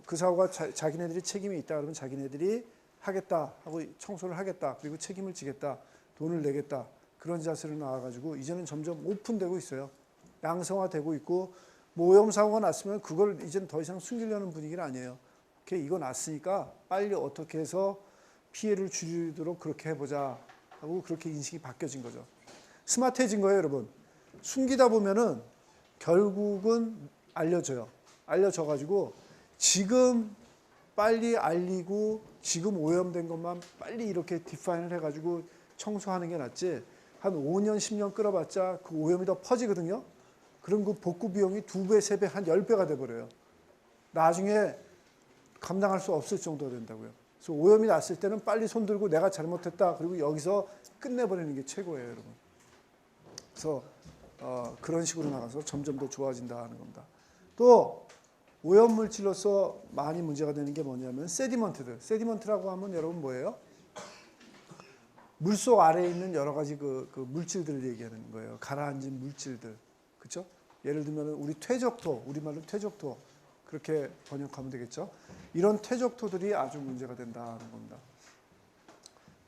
그 사고가 자기네들이 책임이 있다 그러면 자기네들이 하겠다 하고 청소를 하겠다 그리고 책임을 지겠다 돈을 내겠다 그런 자세로 나와가지고 이제는 점점 오픈되고 있어요. 양성화되고 있고 뭐 오염 사고가 났으면 그걸 이제는 더 이상 숨기려는 분위기는 아니에요. 오케이, 이거 났으니까 빨리 어떻게 해서 피해를 줄이도록 그렇게 해보자 하고 그렇게 인식이 바뀌어진 거죠. 스마트해진 거예요, 여러분. 숨기다 보면은 결국은 알려져요. 알려져가지고 지금 빨리 알리고 지금 오염된 것만 빨리 이렇게 디파인을 해가지고 청소하는 게 낫지 한 5년, 10년 끌어봤자 그 오염이 더 퍼지거든요. 그럼 그 복구 비용이 2배, 3배, 한 10배가 돼버려요. 나중에 감당할 수 없을 정도가 된다고요. 그래서 오염이 났을 때는 빨리 손들고 내가 잘못했다. 그리고 여기서 끝내버리는 게 최고예요, 여러분. 그래서 그런 식으로 나가서 점점 더 좋아진다는 겁니다. 또 오염물질로서 많이 문제가 되는 게 뭐냐면 세디먼트들. 세디먼트라고 하면 여러분 뭐예요? 물속 아래에 있는 여러 가지 그 물질들을 얘기하는 거예요. 가라앉은 물질들. 그렇죠? 예를 들면 우리 퇴적토, 우리말로 퇴적토. 그렇게 번역하면 되겠죠. 이런 퇴적토들이 아주 문제가 된다는 겁니다.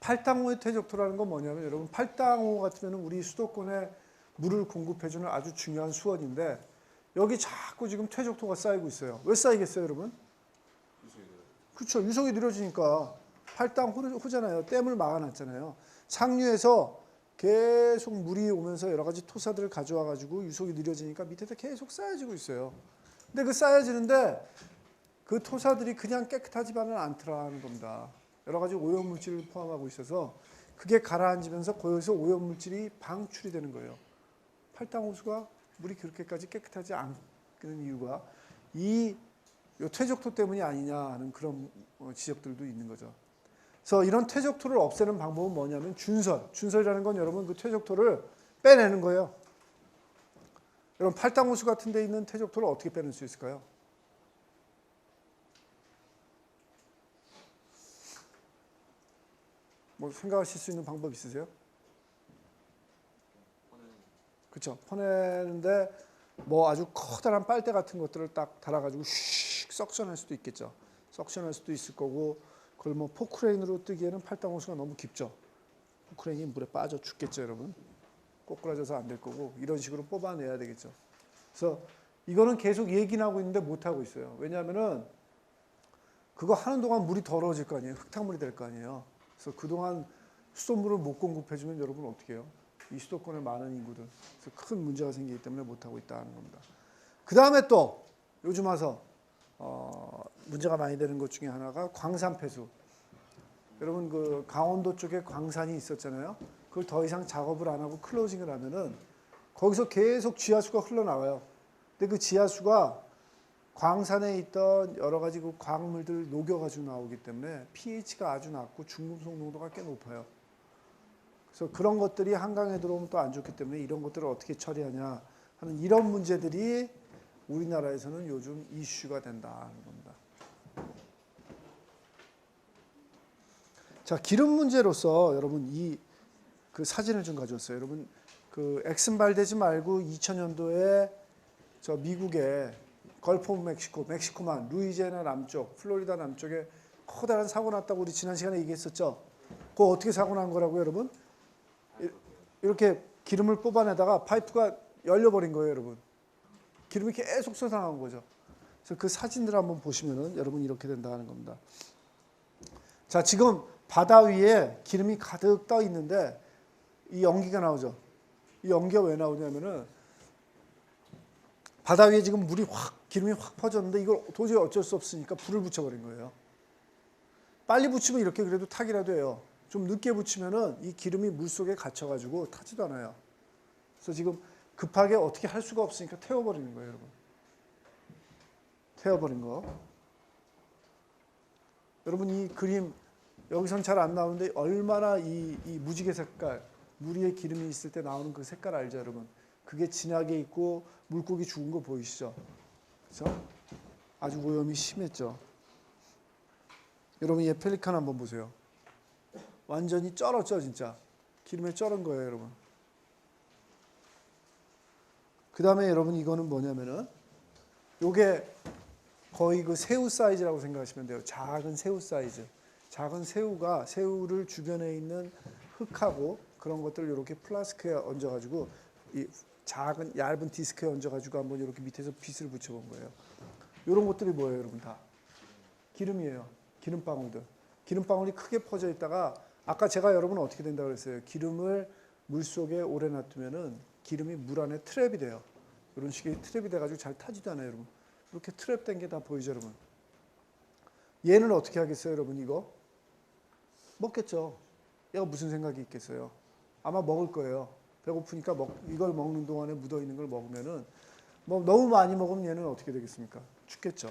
팔당호의 퇴적토라는 건 뭐냐면 여러분 팔당호 같으면 우리 수도권에 물을 공급해주는 아주 중요한 수원인데 여기 자꾸 지금 퇴적토가 쌓이고 있어요. 왜 쌓이겠어요, 여러분? 그렇죠. 유속이 느려지니까 팔당 호잖아요. 댐을 막아놨잖아요. 상류에서 계속 물이 오면서 여러 가지 토사들을 가져와 가지고 유속이 느려지니까 밑에서 계속 쌓여지고 있어요. 근데 그 쌓여지는데 그 토사들이 그냥 깨끗하지만은 않더라는 겁니다. 여러 가지 오염물질을 포함하고 있어서 그게 가라앉으면서 거기서 오염물질이 방출이 되는 거예요. 팔당 호수가 물이 그렇게까지 깨끗하지 않는 이유가 이 퇴적토 때문이 아니냐 하는 그런 지적들도 있는 거죠. 그래서 이런 퇴적토를 없애는 방법은 뭐냐면 준설이라는 건 여러분 그 퇴적토를 빼내는 거예요. 여러분 팔당 호수 같은 데 있는 퇴적토를 어떻게 빼낼 수 있을까요? 뭐 생각하실 수 있는 방법 있으세요? 그렇죠. 퍼내는데 뭐 아주 커다란 빨대 같은 것들을 딱 달아가지고 슉 석션할 수도 있겠죠. 석션할 수도 있을 거고 그걸 뭐 포크레인으로 뜨기에는 팔당 호수가 너무 깊죠. 포크레인이 물에 빠져 죽겠죠, 여러분. 꼬꾸라져서 안 될 거고 이런 식으로 뽑아내야 되겠죠. 그래서 이거는 계속 얘기는 하고 있는데 못 하고 있어요. 왜냐하면은 그거 하는 동안 물이 더러워질 거 아니에요. 흙탕물이 될 거 아니에요. 그래서 그동안 수돗물을 못 공급해주면 여러분 어떻게 해요? 이 수도권의 많은 인구들. 그래서 큰 문제가 생기기 때문에 못하고 있다는 겁니다. 그 다음에 또 요즘 와서 문제가 많이 되는 것 중에 하나가 광산 폐수. 여러분 그 강원도 쪽에 광산이 있었잖아요. 그걸 더 이상 작업을 안 하고 클로징을 하면은 거기서 계속 지하수가 흘러나와요. 근데 그 지하수가 광산에 있던 여러 가지 그 광물들을 녹여가지고 나오기 때문에 pH가 아주 낮고 중금속 농도가 꽤 높아요. 그래서 그런 것들이 한강에 들어오면 또 안 좋기 때문에 이런 것들을 어떻게 처리하냐 하는 이런 문제들이 우리나라에서는 요즘 이슈가 된다는 겁니다. 자, 기름 문제로서 여러분 이 그 사진을 좀 가져왔어요. 여러분 그 엑슨발데즈 말고 2000년도에 저 미국의 걸프 오브 멕시코만 루이지애나 남쪽, 플로리다 남쪽에 커다란 사고 났다고 우리 지난 시간에 얘기했었죠. 그거 어떻게 사고 난 거라고요, 여러분? 이렇게 기름을 뽑아내다가 파이프가 열려버린 거예요, 여러분. 기름이 계속 솟아나온 거죠. 그래서 그 사진들을 한번 보시면은 여러분 이렇게 된다는 겁니다. 자, 지금 바다 위에 기름이 가득 떠 있는데 이 연기가 나오죠. 이 연기가 왜 나오냐면은 바다 위에 지금 기름이 확 퍼졌는데 이걸 도저히 어쩔 수 없으니까 불을 붙여버린 거예요. 빨리 붙이면 이렇게 그래도 타기라도 해요. 좀 늦게 붙이면은 이 기름이 물속에 갇혀가지고 타지도 않아요. 그래서 지금 급하게 어떻게 할 수가 없으니까 태워버리는 거예요, 여러분. 태워버린 거. 여러분 이 그림 여기선 잘 안 나오는데 얼마나 이 무지개 색깔, 물 위에 기름이 있을 때 나오는 그 색깔 알죠, 여러분? 그게 진하게 있고 물고기 죽은 거 보이시죠? 그렇죠? 아주 오염이 심했죠. 여러분 얘 펠리칸 한번 보세요. 완전히 쩔었죠, 진짜. 기름에 쩔은 거예요, 여러분. 그 다음에 여러분 이거는 뭐냐면은 요게 거의 그 새우 사이즈라고 생각하시면 돼요. 작은 새우 사이즈. 작은 새우를 주변에 있는 흙하고 그런 것들을 이렇게 플라스크에 얹어가지고 이 작은 얇은 디스크에 얹어가지고 한번 이렇게 밑에서 빗을 붙여본 거예요. 이런 것들이 뭐예요, 여러분? 다 기름이에요. 기름방울들. 기름방울이 크게 퍼져 있다가 아까 제가 여러분 어떻게 된다고 그랬어요? 기름을 물 속에 오래 놔두면은 기름이 물 안에 트랩이 돼요. 이런 식의 트랩이 돼가지고 잘 타지도 않아요, 여러분. 이렇게 트랩된 게 다 보이죠, 여러분? 얘는 어떻게 하겠어요, 여러분? 이거 먹겠죠. 얘가 무슨 생각이 있겠어요? 아마 먹을 거예요. 배고프니까 이걸 먹는 동안에 묻어 있는 걸 먹으면은 뭐 너무 많이 먹으면 얘는 어떻게 되겠습니까? 죽겠죠.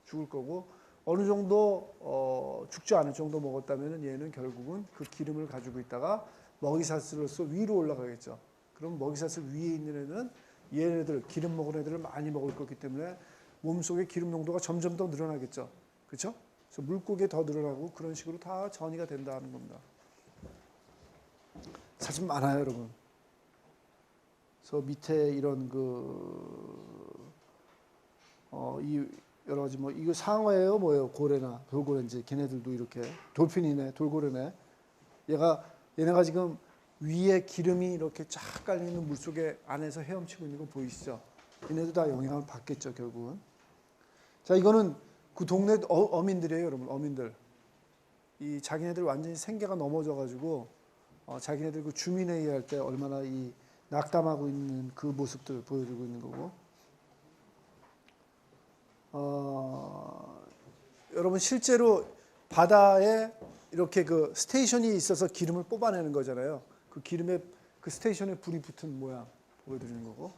죽을 거고 어느 정도 죽지 않을 정도 먹었다면은 얘는 결국은 그 기름을 가지고 있다가 먹이사슬로서 위로 올라가겠죠. 그럼 먹이사슬 위에 있는 애는 얘네들 기름 먹은 애들을 많이 먹을 거기 때문에 몸속에 기름 농도가 점점 더 늘어나겠죠. 그렇죠? 그래서 물고기에 더 늘어나고 그런 식으로 다 전이가 된다는 겁니다. 사진 많아요, 여러분. 그래서 밑에 이런 이 여러 가지 뭐 이거 상어예요, 뭐예요? 고래나 돌고래인지 걔네들도 이렇게 돌핀이네, 돌고래네. 얘네가 지금 위에 기름이 이렇게 쫙 깔려 있는 물 속에 안에서 헤엄치고 있는 거 보이시죠? 얘네도 다 영향을 받겠죠, 결국은. 자, 이거는 그 동네 어민들이에요, 여러분. 어민들. 이 자기네들 완전히 생계가 넘어져가지고 자기네들 그 주민회의 할 때 얼마나 이 낙담하고 있는 그 모습들을 보여주고 있는 거고. 여러분 실제로 바다에 이렇게 그 스테이션이 있어서 기름을 뽑아내는 거잖아요. 그 기름에 그 스테이션에 불이 붙은 모양 보여드리는 거고.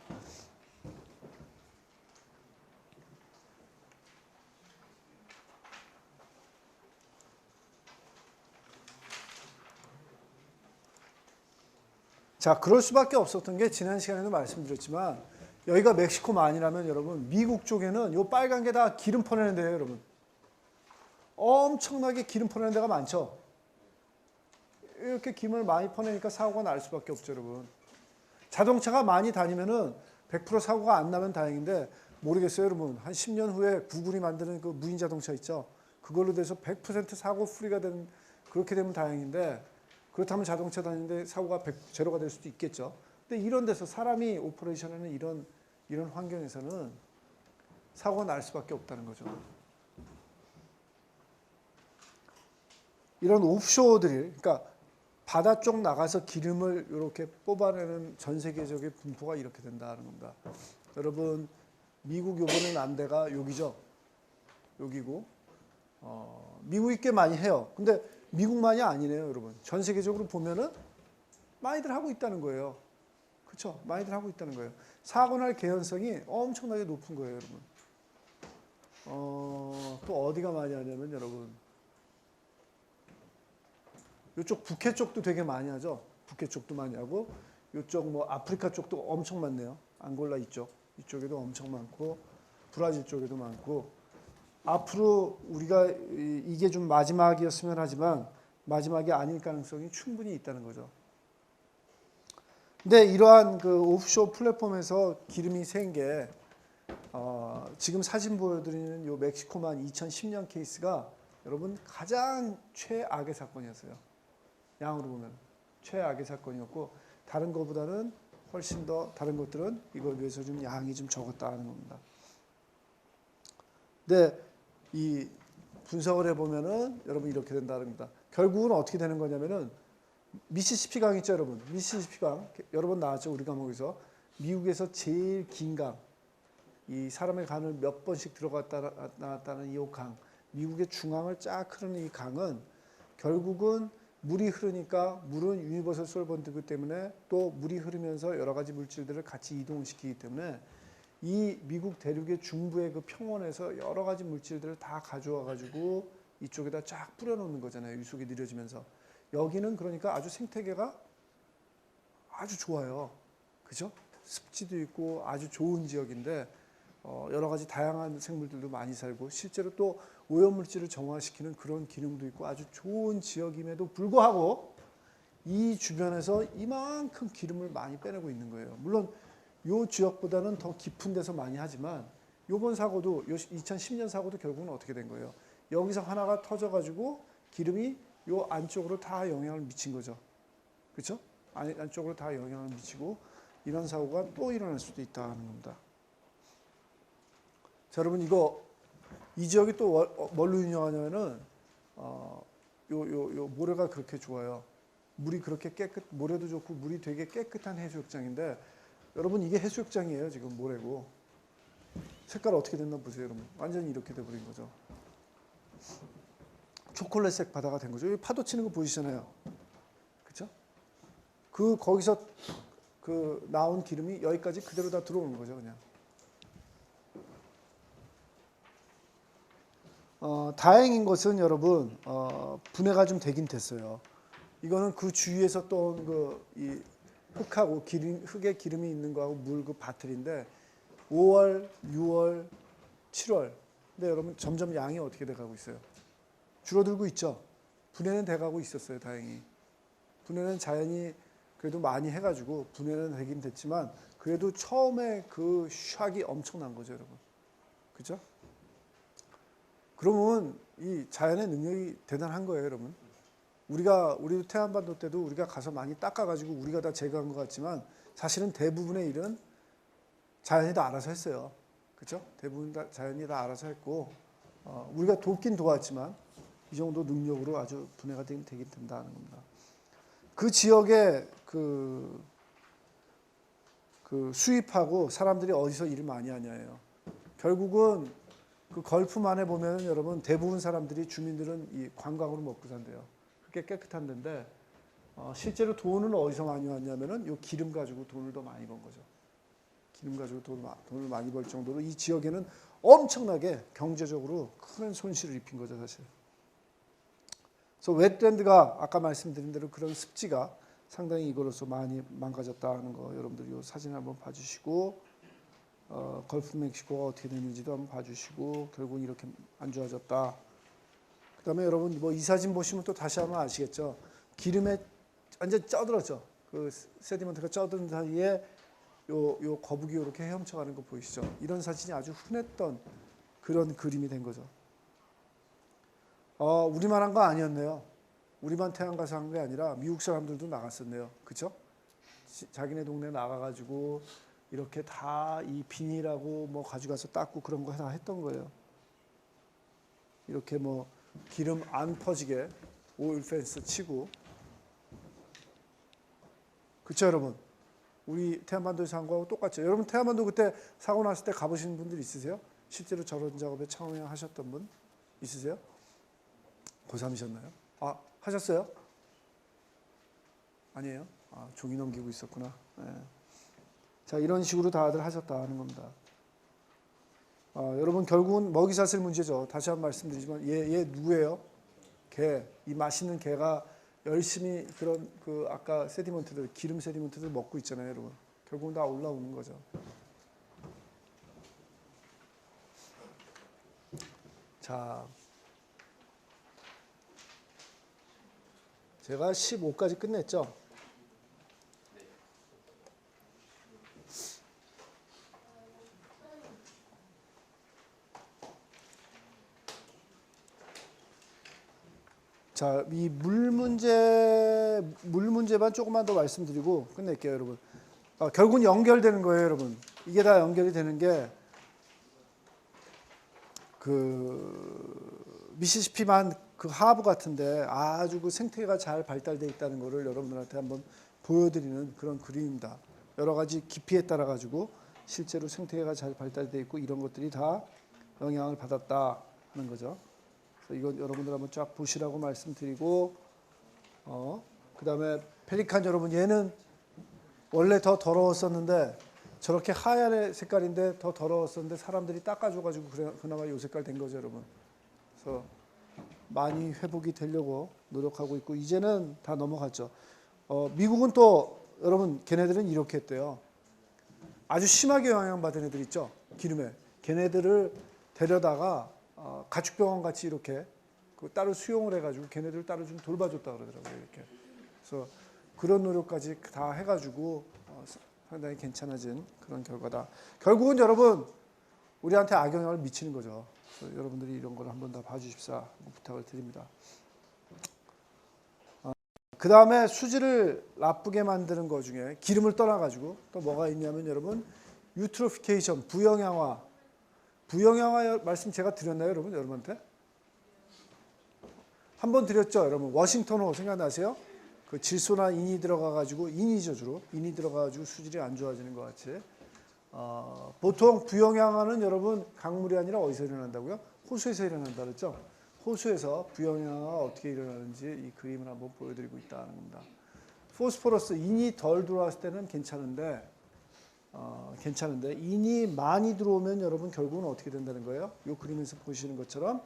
자, 그럴 수밖에 없었던 게 지난 시간에도 말씀드렸지만 여기가 멕시코만이라면 여러분 미국 쪽에는 요 빨간 게 다 기름 퍼내는 데예요, 여러분. 엄청나게 기름 퍼내는 데가 많죠. 이렇게 기름을 많이 퍼내니까 사고가 날 수밖에 없죠, 여러분. 자동차가 많이 다니면은 100% 사고가 안 나면 다행인데 모르겠어요, 여러분. 한 10년 후에 구글이 만드는 그 무인 자동차 있죠. 그걸로 돼서 100% 사고 프리가 되는 그렇게 되면 다행인데 그렇다면 자동차 다니는데 사고가 제로가 될 수도 있겠죠. 근데 이런 데서 사람이 오퍼레이션하는 이런 환경에서는 사고가 날 수밖에 없다는 거죠. 이런 옵쇼어들이, 그러니까 바다 쪽 나가서 기름을 이렇게 뽑아내는 전 세계적인 분포가 이렇게 된다는 겁니다. 여러분 미국 요번에 난 데가 여기죠. 여기고 미국이 꽤 많이 해요. 근데 미국만이 아니네요, 여러분. 전 세계적으로 보면은 많이들 하고 있다는 거예요. 그렇죠? 많이들 하고 있다는 거예요. 사고 날 개연성이 엄청나게 높은 거예요, 여러분. 또 어디가 많이 하냐면 여러분 이쪽 북해 쪽도 되게 많이 하죠. 북해 쪽도 많이 하고 이쪽 뭐 아프리카 쪽도 엄청 많네요. 앙골라 이쪽에도 엄청 많고 브라질 쪽에도 많고 앞으로 우리가 이게 좀 마지막이었으면 하지만 마지막이 아닐 가능성이 충분히 있다는 거죠. 근데 이러한 그 오프쇼어 플랫폼에서 기름이 샌 게 지금 사진 보여드리는 요 멕시코만 2010년 케이스가 여러분 가장 최악의 사건이었어요. 양으로 보면 최악의 사건이었고 다른 것보다는 훨씬 더 다른 것들은 이걸 비해서 좀 양이 좀 적었다는 겁니다. 근데 이 분석을 해보면은 여러분 이렇게 된다는 겁니다. 결국은 어떻게 되는 거냐면은 미시시피 강 있죠, 여러분. 미시시피 강 여러 번 나왔죠, 우리 과목에서. 미국에서 제일 긴 강, 이 사람의 간을 몇 번씩 들어갔다 나왔다는 이 강, 미국의 중앙을 쫙 흐르는 이 강은 결국은 물이 흐르니까 물은 유니버설 솔번트이기 때문에 또 물이 흐르면서 여러 가지 물질들을 같이 이동시키기 때문에 이 미국 대륙의 중부의 그 평원에서 여러 가지 물질들을 다 가져와 가지고 이쪽에다 쫙 뿌려놓는 거잖아요. 유속이 느려지면서. 여기는 그러니까 아주 생태계가 아주 좋아요. 그죠? 습지도 있고 아주 좋은 지역인데 여러 가지 다양한 생물들도 많이 살고 실제로 또 오염물질을 정화시키는 그런 기능도 있고 아주 좋은 지역임에도 불구하고 이 주변에서 이만큼 기름을 많이 빼내고 있는 거예요. 물론 이 지역보다는 더 깊은 데서 많이 하지만 이번 사고도 2010년 사고도 결국은 어떻게 된 거예요. 여기서 하나가 터져가지고 기름이 이 안쪽으로 다 영향을 미친 거죠. 그렇죠? 안쪽으로 다 영향을 미치고 이런 사고가 또 일어날 수도 있다는 겁니다. 자, 여러분 이 지역이 또 뭘로 유명하냐면은 요 모래가 그렇게 좋아요. 물이 그렇게 모래도 좋고 물이 되게 깨끗한 해수욕장인데 여러분 이게 해수욕장이에요. 지금 모래고 색깔 어떻게 됐나 보세요, 여러분. 완전히 이렇게 돼버린 거죠. 초콜릿색 바다가 된 거죠. 여기 파도 치는 거 보이시잖아요. 그렇죠? 거기서 나온 기름이 여기까지 그대로 다 들어오는 거죠, 그냥. 다행인 것은 여러분 분해가 좀 되긴 됐어요. 이거는 그 주위에서 떠온 이 흙하고 흙에 기름이 있는 거하고 물 그 바틀인데 5월, 6월, 7월. 근데 여러분 점점 양이 어떻게 돼가고 있어요? 줄어들고 있죠. 분해는 돼가고 있었어요, 다행히. 분해는 자연이 그래도 많이 해가지고 분해는 되긴 됐지만 그래도 처음에 그 샥이 엄청난 거죠, 여러분. 그죠? 그러면 이 자연의 능력이 대단한 거예요, 여러분. 우리도 태안반도 때도 우리가 가서 많이 닦아가지고 우리가 다 제거한 것 같지만 사실은 대부분의 일은 자연이 다 알아서 했어요. 그렇죠? 대부분 다 자연이 다 알아서 했고 우리가 돕긴 도왔지만 이 정도 능력으로 아주 분해가 되긴 된다는 겁니다. 그 지역에 그 수입하고 사람들이 어디서 일을 많이 하냐예요. 결국은 그 걸프만에 보면 여러분 대부분 사람들이 주민들은 이 관광으로 먹고 산대요. 그게 깨끗한 데인데 실제로 돈은 어디서 많이 왔냐면은 요 기름 가지고 돈을 더 많이 번 거죠. 기름 가지고 돈을 많이 벌 정도로 이 지역에는 엄청나게 경제적으로 큰 손실을 입힌 거죠, 사실. 그래서 웨트랜드가 아까 말씀드린 대로 그런 습지가 상당히 이거로서 많이 망가졌다는 거 여러분들이 이 사진 한번 봐주시고 걸프 멕시코가 어떻게 되는지도 한번 봐주시고 결국 이렇게 안 좋아졌다. 그다음에 여러분 뭐 이 사진 보시면 또 다시 한번 아시겠죠. 기름에 완전 쪄들었죠. 그 세디먼트가 쪄든 사이에 요 거북이 이렇게 헤엄쳐가는 거 보이시죠? 이런 사진이 아주 흔했던 그런 그림이 된 거죠. 우리만 한 거 아니었네요. 우리만 태안 가서 한 게 아니라 미국 사람들도 나갔었네요. 그렇죠? 자기네 동네 나가가지고 이렇게 다 이 비닐하고 뭐 가져가서 닦고 그런 거 다 했던 거예요. 이렇게 뭐 기름 안 퍼지게 오일 펜스 치고. 그렇죠, 여러분? 우리 태안반도에서 한 거하고 똑같죠. 여러분 태안반도 그때 사고 났을 때 가보신 분들 있으세요? 실제로 저런 작업에 참여하셨던 분 있으세요? 고3이셨나요? 하셨어요? 아니에요? 종이 넘기고 있었구나. 네. 자, 이런 식으로 다들 하셨다는 겁니다. 여러분 결국은 먹이사슬 문제죠. 다시 한번 말씀드리지만 얘 누구예요? 개. 이 맛있는 개가 열심히 그런 그 아까 세디먼트들 기름 세디먼트들 먹고 있잖아요, 여러분. 결국은 다 올라오는 거죠. 자, 제가 15까지 끝냈죠. 자, 이 물 문제만 조금만 더 말씀드리고 끝낼게요, 여러분. 결국은 연결되는 거예요, 여러분. 이게 다 연결이 되는 게 그 미시시피만 그 하부 같은데 아주 그 생태계가 잘 발달되어 있다는 것을 여러분들한테 한번 보여드리는 그런 그림입니다. 여러 가지 깊이에 따라 가지고 실제로 생태계가 잘 발달되어 있고 이런 것들이 다 영향을 받았다 하는 거죠. 그래서 이건 여러분들 한번 쫙 보시라고 말씀드리고 그 다음에 펠리칸 여러분 얘는 원래 더 더러웠었는데 저렇게 하얀 색깔인데 더 더러웠었는데 사람들이 닦아줘가지고 그나마 이 색깔 된 거죠, 여러분. 그래서 많이 회복이 되려고 노력하고 있고 이제는 다 넘어갔죠. 미국은 또 여러분 걔네들은 이렇게 했대요. 아주 심하게 영향받은 애들 있죠, 기름에. 걔네들을 데려다가 가축병원 같이 이렇게 따로 수용을 해가지고 걔네들을 따로 좀 돌봐줬다 그러더라고요, 이렇게. 그래서 그런 노력까지 다 해가지고 상당히 괜찮아진 그런 결과다. 결국은 여러분 우리한테 악영향을 미치는 거죠. 그래서 여러분들이 이런 걸 한번 다 봐주십사 부탁을 드립니다. 그 다음에 수질을 나쁘게 만드는 것 중에 기름을 떠나가지고 또 뭐가 있냐면 여러분 유트로피케이션, 부영양화. 부영양화 말씀 제가 드렸나요, 여러분? 여러분한테? 한번 드렸죠, 여러분. 워싱턴호 생각나세요? 그 질소나 인이 들어가가지고 인이죠, 주로. 인이 들어가가지고 수질이 안 좋아지는 것 같이. 보통 부영양화는 여러분 강물이 아니라 어디서 일어난다고요? 호수에서 일어난다 그랬죠? 호수에서 부영양화가 어떻게 일어나는지 이 그림을 한번 보여드리고 있다는 겁니다. 포스포러스, 인이 덜 들어왔을 때는 괜찮은데 인이 많이 들어오면 여러분 결국은 어떻게 된다는 거예요? 이 그림에서 보시는 것처럼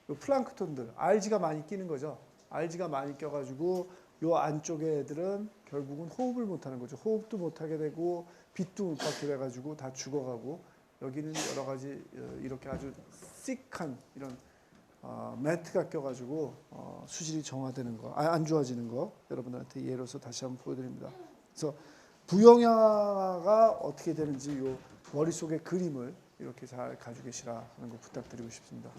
요 플랑크톤들, 알지가 많이 끼는 거죠. 알지가 많이 껴가지고 요 안쪽에 애들은 결국은 호흡을 못하는 거죠. 호흡도 못하게 되고 빛도 못 받게 돼가지고 다 죽어가고 여기는 여러 가지 이렇게 아주 씩한 이런 매트가 껴가지고 수질이 정화되는 거, 안 좋아지는 거 여러분들한테 예로서 다시 한번 보여드립니다. 그래서 부영양화가 어떻게 되는지 요 머릿속의 그림을 이렇게 잘 가지고 계시라 하는 거 부탁드리고 싶습니다.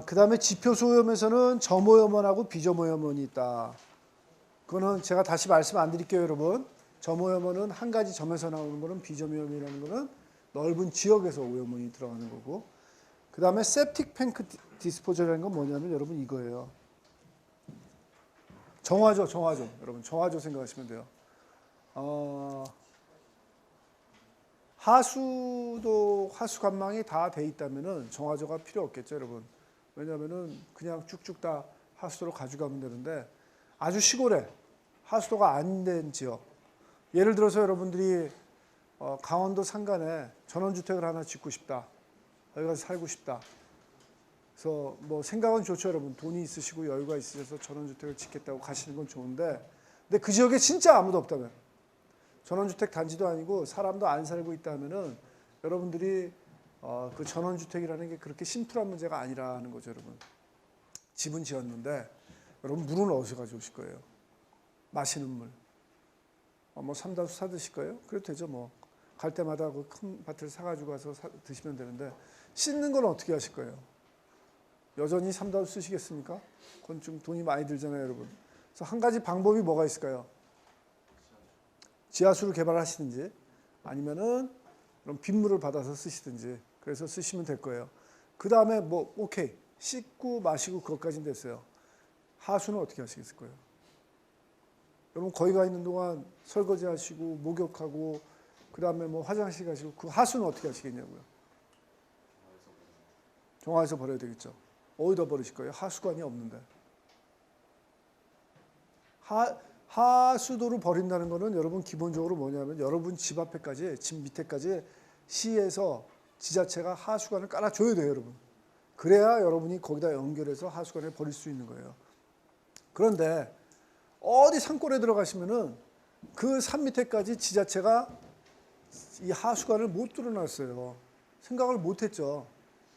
그 다음에 지표수 오염에서는 점오염원하고 비점오염원이 있다. 그거는 제가 다시 말씀 안 드릴게요, 여러분. 점오염원은 한 가지 점에서 나오는 거는 비점오염이라는 거는 넓은 지역에서 오염원이 들어가는 거고, 그 다음에 세프틱 탱크 디스포저라는 건 뭐냐면 여러분 이거예요. 정화조. 여러분 정화조 생각하시면 돼요. 하수관망이 다 돼 있다면은 정화조가 필요 없겠죠, 여러분. 왜냐하면은 그냥 쭉쭉 다 하수도로 가져가면 되는데, 아주 시골에 하수도가 안 된 지역, 예를 들어서 여러분들이 강원도 산간에 전원주택을 하나 짓고 싶다, 여기 가서 살고 싶다. 그래서 뭐 생각은 좋죠, 여러분. 돈이 있으시고 여유가 있으셔서 전원주택을 짓겠다고 가시는 건 좋은데, 근데 그 지역에 진짜 아무도 없다면, 전원주택 단지도 아니고 사람도 안 살고 있다면은 여러분들이 그 전원주택이라는 게 그렇게 심플한 문제가 아니라는 거죠, 여러분. 집은 지었는데 여러분 물은 어디서 가져오실 거예요? 마시는 물. 뭐 삼다수 사 드실 거예요? 그래도 되죠, 뭐. 갈 때마다 그 큰 밭을 사가지고 가서 드시면 되는데, 씻는 건 어떻게 하실 거예요? 여전히 삼다수 쓰시겠습니까? 그건 좀 돈이 많이 들잖아요, 여러분. 그래서 한 가지 방법이 뭐가 있을까요? 지하수를 개발하시든지 아니면은 그럼 빗물을 받아서 쓰시든지, 그래서 쓰시면 될 거예요. 그 다음에 뭐 오케이, 씻고 마시고 그것까지는 됐어요. 하수는 어떻게 하시겠을 거예요? 여러분 거기 가 있는 동안 설거지 하시고 목욕하고 그 다음에 뭐 화장실 가시고, 그 하수는 어떻게 하시겠냐고요? 정화해서 버려야 되겠죠. 어디다 버리실 거예요? 하수관이 없는데. 하수도를 버린다는 거는 여러분 기본적으로 뭐냐면, 여러분 집 앞에까지, 집 밑에까지 시에서 지자체가 하수관을 깔아줘야 돼요, 여러분. 그래야 여러분이 거기다 연결해서 하수관에 버릴 수 있는 거예요. 그런데 어디 산골에 들어가시면은 그 산 밑에까지 지자체가 이 하수관을 못 뚫어놨어요. 생각을 못 했죠.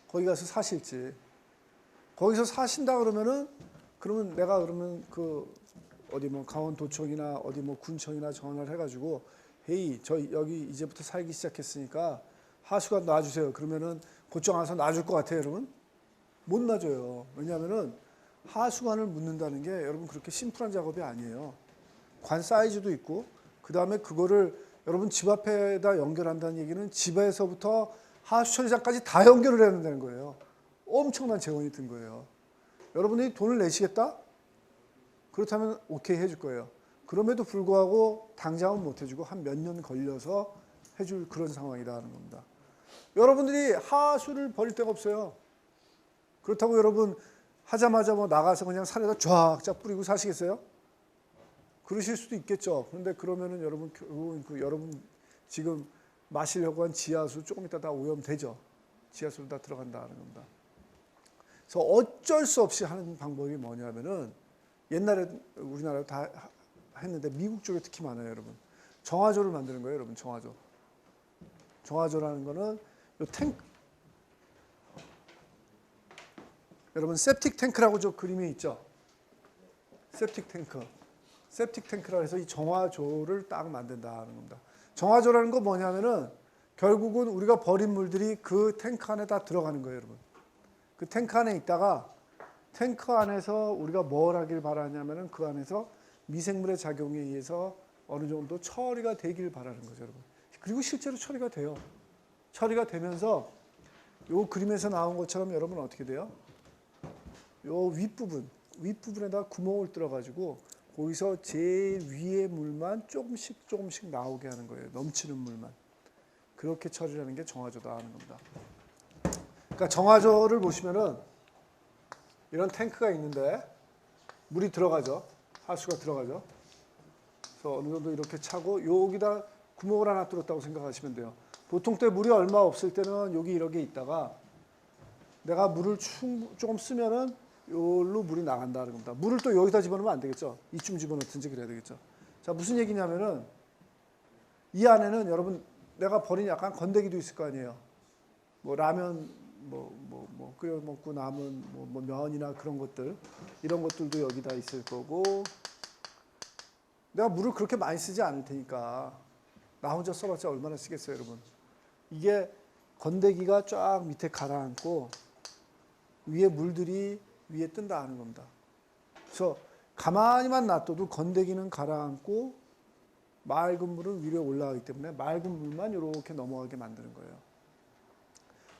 거기 가서 사실지. 거기서 사신다 그러면은, 그러면 내가 그러면 그 어디 뭐 강원도청이나 어디 뭐 군청이나 전화를 해가지고, 헤이 저 여기 이제부터 살기 시작했으니까 하수관 놔주세요. 그러면은 곧장 와서 놔줄 것 같아요, 여러분? 못 놔줘요. 왜냐하면은 하수관을 묻는다는 게 여러분 그렇게 심플한 작업이 아니에요. 관 사이즈도 있고, 그 다음에 그거를 여러분 집 앞에다 연결한다는 얘기는 집에서부터 하수처리장까지 다 연결을 해야 된다는 거예요. 엄청난 재원이 든 거예요. 여러분들이 돈을 내시겠다? 그렇다면 오케이 해줄 거예요. 그럼에도 불구하고 당장은 못 해주고 한 몇 년 걸려서 해줄 그런 상황이라는 겁니다. 여러분들이 하수를 버릴 데가 없어요. 그렇다고 여러분 하자마자 뭐 나가서 그냥 산에다 쫙쫙 뿌리고 사시겠어요? 그러실 수도 있겠죠. 그런데 그러면은 여러분 결국은 그 여러분 지금 마시려고 한 지하수 조금 이따 다 오염되죠. 지하수로 다 들어간다는 겁니다. 그래서 어쩔 수 없이 하는 방법이 뭐냐면은, 옛날에 우리나라도 다 했는데 미국 쪽에 특히 많아요, 여러분. 정화조를 만드는 거예요, 여러분. 정화조. 정화조라는 거는 요 탱크, 여러분 세프틱 탱크라고 저 그림이 있죠. 세프틱 탱크. 세프틱 탱크라 해서 이 정화조를 딱 만든다는 겁니다. 정화조라는 건 뭐냐면은 결국은 우리가 버린 물들이 그 탱크 안에 다 들어가는 거예요, 여러분. 그 탱크 안에 있다가 탱크 안에서 우리가 뭘 하길 바라냐면은 그 안에서 미생물의 작용에 의해서 어느 정도 처리가 되길 바라는 거죠, 여러분. 그리고 실제로 처리가 돼요. 처리가 되면서 요 그림에서 나온 것처럼 여러분 어떻게 돼요? 요 윗부분에다 구멍을 뚫어가지고 거기서 제일 위에 물만 조금씩 나오게 하는 거예요. 넘치는 물만. 그렇게 처리를 하는 게 정화조다 하는 겁니다. 그러니까 정화조를 보시면은 이런 탱크가 있는데 물이 들어가죠. 하수가 들어가죠. 그래서 어느 정도 이렇게 차고 여기다 구멍을 하나 뚫었다고 생각하시면 돼요. 보통 때 물이 얼마 없을 때는 여기 이렇게 있다가 내가 물을 조금 쓰면은 여기로 물이 나간다는 겁니다. 물을 또 여기다 집어넣으면 안 되겠죠. 이쯤 집어넣든지 그래야 되겠죠. 자, 무슨 얘기냐면은 이 안에는 여러분 내가 버린 약간 건더기도 있을 거 아니에요. 뭐 라면 뭐 끓여 먹고 남은 뭐 면이나 그런 것들, 이런 것들도 여기다 있을 거고, 내가 물을 그렇게 많이 쓰지 않을 테니까 나 혼자 써봤자 얼마나 쓰겠어요, 여러분. 이게 건더기가 쫙 밑에 가라앉고 위에 물들이 위에 뜬다 하는 겁니다. 그래서 가만히만 놔둬도 건더기는 가라앉고 맑은 물은 위로 올라가기 때문에 맑은 물만 이렇게 넘어가게 만드는 거예요.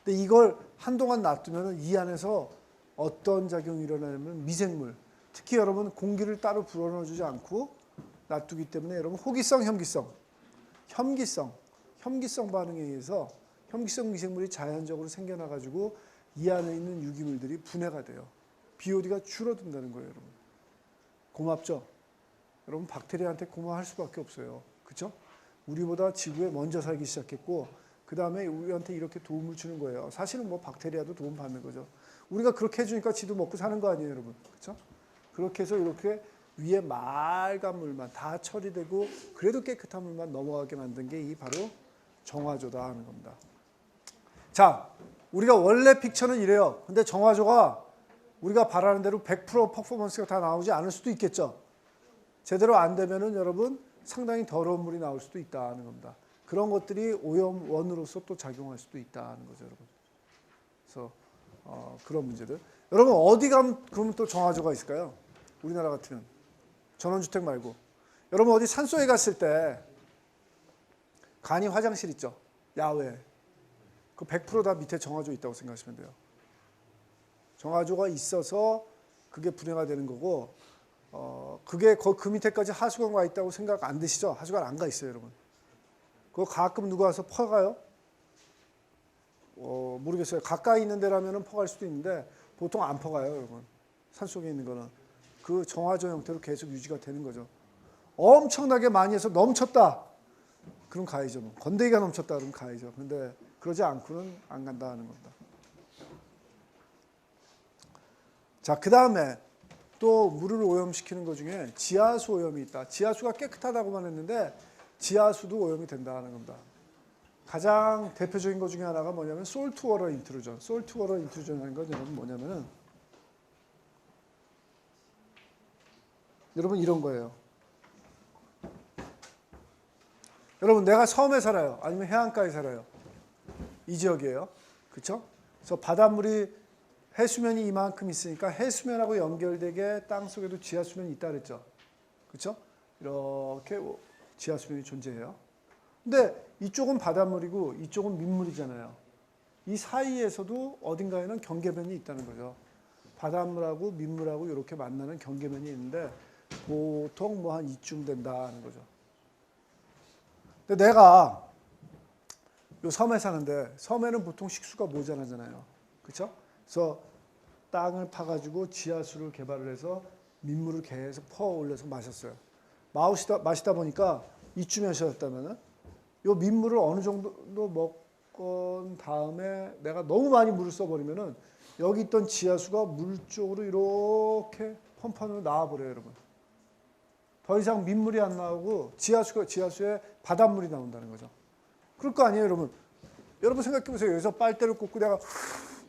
근데 이걸 한동안 놔두면 이 안에서 어떤 작용이 일어나냐면 미생물, 특히 여러분 공기를 따로 불어넣어주지 않고 놔두기 때문에 여러분 호기성, 현기성 반응에 의해서 현기성 미생물이 자연적으로 생겨나가지고 이 안에 있는 유기물들이 분해가 돼요. BOD가 줄어든다는 거예요, 여러분. 고맙죠? 여러분 박테리아한테 고마워할 수밖에 없어요. 그렇죠? 우리보다 지구에 먼저 살기 시작했고 그 다음에 우리한테 이렇게 도움을 주는 거예요. 사실은 뭐 박테리아도 도움 받는 거죠. 우리가 그렇게 해주니까 지도 먹고 사는 거 아니에요, 여러분. 그렇죠? 그렇게 해서 이렇게 위에 맑은 물만 다 처리되고 그래도 깨끗한 물만 넘어가게 만든 게 이 바로 정화조다 하는 겁니다. 자, 우리가 원래 픽처는 이래요. 근데 정화조가 우리가 바라는 대로 100% 퍼포먼스가 다 나오지 않을 수도 있겠죠. 제대로 안 되면은 여러분 상당히 더러운 물이 나올 수도 있다는 겁니다. 그런 것들이 오염원으로서 또 작용할 수도 있다는 거죠, 여러분. 그래서 그런 문제들. 여러분 어디 가면 그러면 또 정화조가 있을까요? 우리나라 같으면 전원주택 말고 여러분 어디 산속에 갔을 때 간이 화장실 있죠, 야외. 그 100% 다 밑에 정화조 있다고 생각하시면 돼요. 정화조가 있어서 그게 분해가 되는 거고, 그게 그 밑에까지 하수관 가 있다고 생각 안 드시죠? 하수관 안 가 있어요, 여러분. 그거 가끔 누가 와서 퍼가요? 모르겠어요. 가까이 있는 데라면 퍼갈 수도 있는데 보통 안 퍼가요, 여러분. 산속에 있는 거는. 그 정화조 형태로 계속 유지가 되는 거죠. 엄청나게 많이 해서 넘쳤다. 그럼 가야죠. 건더기가 넘쳤다 그러면 가야죠. 근데 그러지 않고는 안 간다 하는 겁니다. 자, 그 다음에 또 물을 오염시키는 것 중에 지하수 오염이 있다. 지하수가 깨끗하다고만 했는데 지하수도 오염이 된다는 겁니다. 가장 대표적인 것 중에 하나가 뭐냐면 솔트워터 인트루전. 솔트워터 인트루전이라는 건 여러분 뭐냐면은 여러분 이런 거예요. 여러분 내가 섬에 살아요. 아니면 해안가에 살아요. 이 지역이에요. 그렇죠? 그래서 바닷물이 해수면이 이만큼 있으니까 해수면하고 연결되게 땅속에도 지하수면이 있다 그랬죠. 그렇죠? 이렇게 지하수면이 존재해요. 근데 이쪽은 바닷물이고 이쪽은 민물이잖아요. 이 사이에서도 어딘가에는 경계면이 있다는 거죠. 바닷물하고 민물하고 이렇게 만나는 경계면이 있는데 보통 뭐 한 이쯤 된다는 거죠. 근데 내가 요 섬에 사는데 섬에는 보통 식수가 모자라잖아요. 그렇죠? 그래서 땅을 파가지고 지하수를 개발을 해서 민물을 계속 퍼 올려서 마셨어요. 마시다 보니까 이쯤에 하셨다면은 요 민물을 어느 정도 먹은 다음에 내가 너무 많이 물을 써버리면은 여기 있던 지하수가 물 쪽으로 이렇게 펌프로 나와버려요, 여러분. 더 이상 민물이 안 나오고 지하수에 바닷물이 나온다는 거죠. 그럴 거 아니에요, 여러분. 여러분 생각해 보세요. 여기서 빨대를 꽂고 내가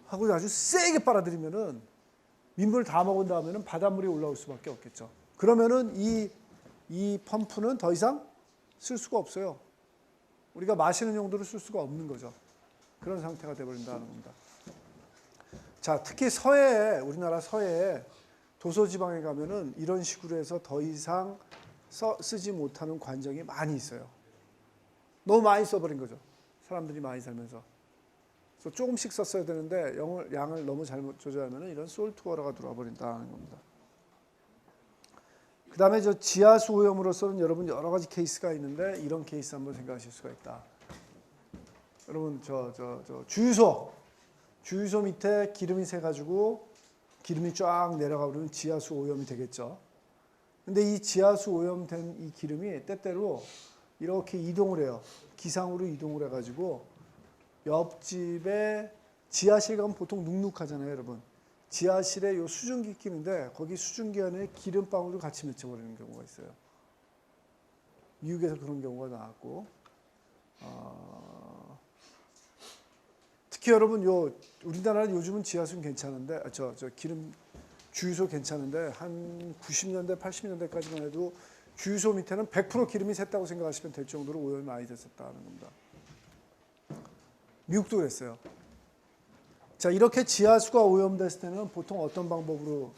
하고 아주 세게 빨아들이면은 민물 다 먹은 다음에는 바닷물이 올라올 수밖에 없겠죠. 그러면은 이 펌프는 더 이상 쓸 수가 없어요. 우리가 마시는 용도로 쓸 수가 없는 거죠. 그런 상태가 되어버린다는 겁니다. 자, 특히 우리나라 서해에 도서지방에 가면은 이런 식으로 해서 더 이상 쓰지 못하는 관정이 많이 있어요. 너무 많이 써버린 거죠. 사람들이 많이 살면서. 그래서 조금씩 썼어야 되는데 양을 너무 잘못 조절하면 이런 솔트워터가 들어와 버린다는 겁니다. 그 다음에 저 지하수 오염으로서는 여러분 여러 가지 케이스가 있는데 이런 케이스 한번 생각하실 수가 있다. 여러분 주유소 밑에 기름이 새가지고 기름이 쫙 내려가 버리면 지하수 오염이 되겠죠. 근데 이 지하수 오염된 이 기름이 때때로 이렇게 이동을 해요. 기상으로 이동을 해가지고 옆집에 지하실 가면 보통 눅눅하잖아요, 여러분. 지하실에 요 수증기 끼는데 거기 수증기 안에 기름방울도 같이 맺혀버리는 경우가 있어요. 미국에서 그런 경우가 나왔고, 특히 여러분 우리나라는 요즘은 지하수는 괜찮은데 기름 주유소 괜찮은데 한 90년대 80년대까지만 해도 주유소 밑에는 100% 기름이 샜다고 생각하시면 될 정도로 오염이 많이 됐었다는 겁니다. 미국도 그랬어요. 자, 이렇게 지하수가 오염됐을 때는 보통 어떤 방법으로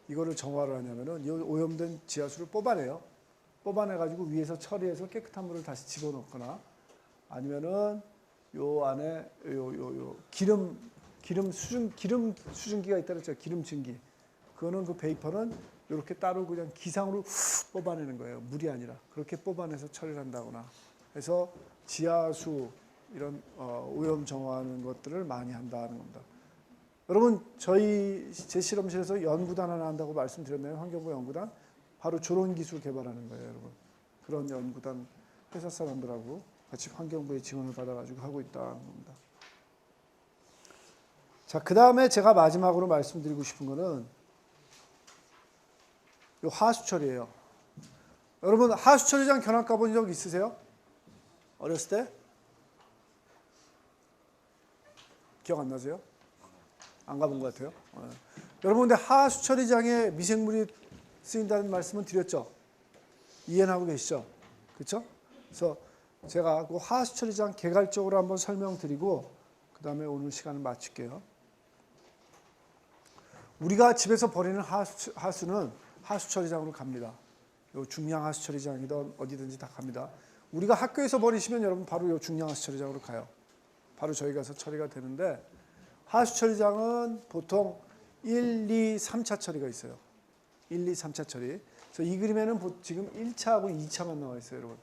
이거를 정화를 하냐면은 이 오염된 지하수를 뽑아내요. 뽑아내가지고 위에서 처리해서 깨끗한 물을 다시 집어넣거나 아니면은 요 안에 요 기름 수증기가 있다 그랬죠. 기름 증기. 그거는 그 베이퍼는 이렇게 따로 그냥 기상으로 훅 뽑아내는 거예요. 물이 아니라 그렇게 뽑아내서 처리를 한다거나 해서 지하수 이런 오염 정화하는 것들을 많이 한다는 겁니다. 여러분 제 실험실에서 연구단 하나 한다고 말씀드렸나요? 환경부 연구단 바로 저런 기술 개발하는 거예요, 여러분. 그런 연구단 회사 사람들하고 같이 환경부의 지원을 받아가지고 하고 있다는 겁니다. 자, 그 다음에 제가 마지막으로 말씀드리고 싶은 거는 요 하수처리예요. 여러분 하수처리장 견학 가본 적 있으세요? 어렸을 때? 기억 안 나세요? 안 가본 것 같아요. 여러분 근데 하수처리장에 미생물이 쓰인다는 말씀은 드렸죠? 이해는 하고 계시죠? 그렇죠? 그래서 제가 그 하수처리장 개괄적으로 한번 설명드리고 그 다음에 오늘 시간을 마칠게요. 우리가 집에서 버리는 하수는 하수처리장으로 갑니다. 요 중량 하수처리장이든 어디든지 다 갑니다. 우리가 학교에서 버리시면 여러분 바로 요 중량 하수처리장으로 가요. 바로 저희 가서 처리가 되는데 하수처리장은 보통 1, 2, 3차 처리가 있어요. 1, 2, 3차 처리. 그래서 이 그림에는 지금 1차하고 2차만 나와 있어요, 여러분.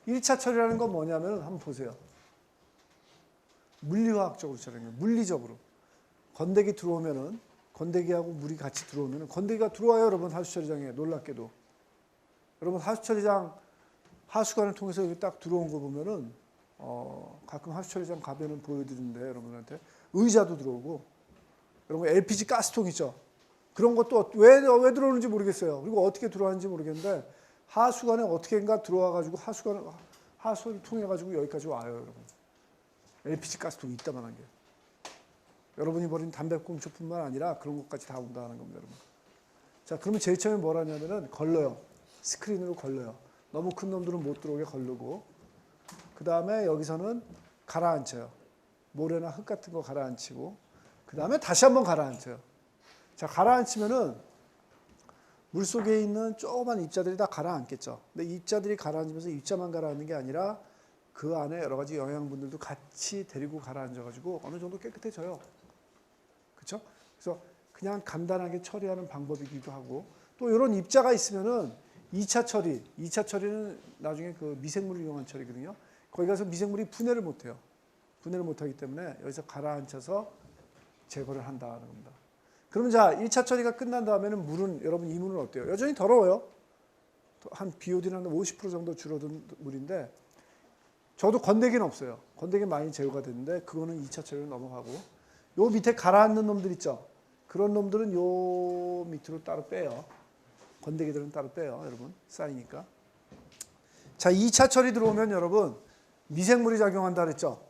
1차 처리라는 건 뭐냐면 한번 보세요. 물리화학적으로 처리하는 거예요. 물리적으로. 건더기 들어오면은 건더기하고 물이 같이 들어오면은 건더기가 들어와요, 여러분. 하수처리장에 놀랍게도. 여러분 하수처리장 하수관을 통해서 여기 딱 들어온 거 보면은 가끔 하수처리장 가면은 보여드리는데 여러분한테 의자도 들어오고 여러분 LPG 가스통 있죠. 그런 것도 왜 들어오는지 모르겠어요. 그리고 어떻게 들어왔는지 모르겠는데 하수관에 어떻게인가 들어와가지고 하수를 통해 가지고 여기까지 와요, 여러분. LPG 가스통이 이따만한 게. 여러분이 버린 담배꽁초뿐만 아니라 그런 것까지 다 온다는 겁니다, 여러분. 자, 그러면 제일 처음에 뭘 하냐면은 걸러요. 스크린으로 걸러요. 너무 큰 놈들은 못 들어오게 걸르고 그 다음에 여기서는 가라앉혀요. 모래나 흙 같은 거 가라앉히고 그 다음에 다시 한번 가라앉혀요. 자, 가라앉히면은 물속에 있는 조그만 입자들이 다 가라앉겠죠. 근데 입자들이 가라앉으면서 입자만 가라앉는 게 아니라 그 안에 여러 가지 영양분들도 같이 데리고 가라앉아가지고 어느 정도 깨끗해져요. 그렇죠? 그래서 그냥 간단하게 처리하는 방법이기도 하고 또 이런 입자가 있으면은 2차 처리는 나중에 그 미생물을 이용한 처리거든요. 거기 가서 미생물이 분해를 못해요. 분해를 못하기 때문에 여기서 가라앉혀서 제거를 한다는 겁니다. 그러면 자, 1차 처리가 끝난 다음에는 물은, 여러분 이 물은 어때요? 여전히 더러워요. 한 BOD는 한 50% 정도 줄어든 물인데 저도 건더기는 없어요. 건더기는 많이 제거가 됐는데 그거는 2차 처리로 넘어가고 요 밑에 가라앉는 놈들 있죠? 그런 놈들은 요 밑으로 따로 빼요. 건더기들은 따로 빼요, 여러분. 쌓이니까. 자, 2차 처리 들어오면 여러분 미생물이 작용한다 그랬죠?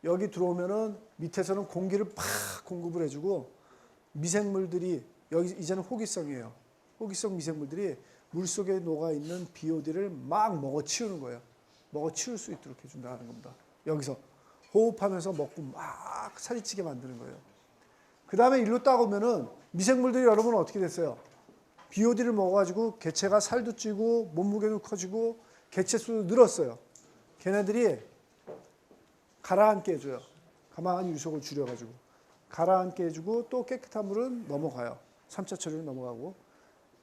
여기 들어오면은 밑에서는 공기를 팍 공급을 해주고 미생물들이 여기 이제는 호기성이에요. 호기성 미생물들이 물속에 녹아있는 BOD를 막 먹어치우는 거예요. 먹어치울 수 있도록 해준다는 겁니다. 여기서 호흡하면서 먹고 막 살이 찌게 만드는 거예요. 그 다음에 일로 딱 오면은 미생물들이 여러분 어떻게 됐어요? BOD를 먹어가지고 개체가 살도 찌고 몸무게도 커지고 개체 수도 늘었어요. 걔네들이 가라앉게 해줘요. 가만히 유속을 줄여가지고 가라앉게 해주고 또 깨끗한 물은 넘어가요. 3차 처리는 넘어가고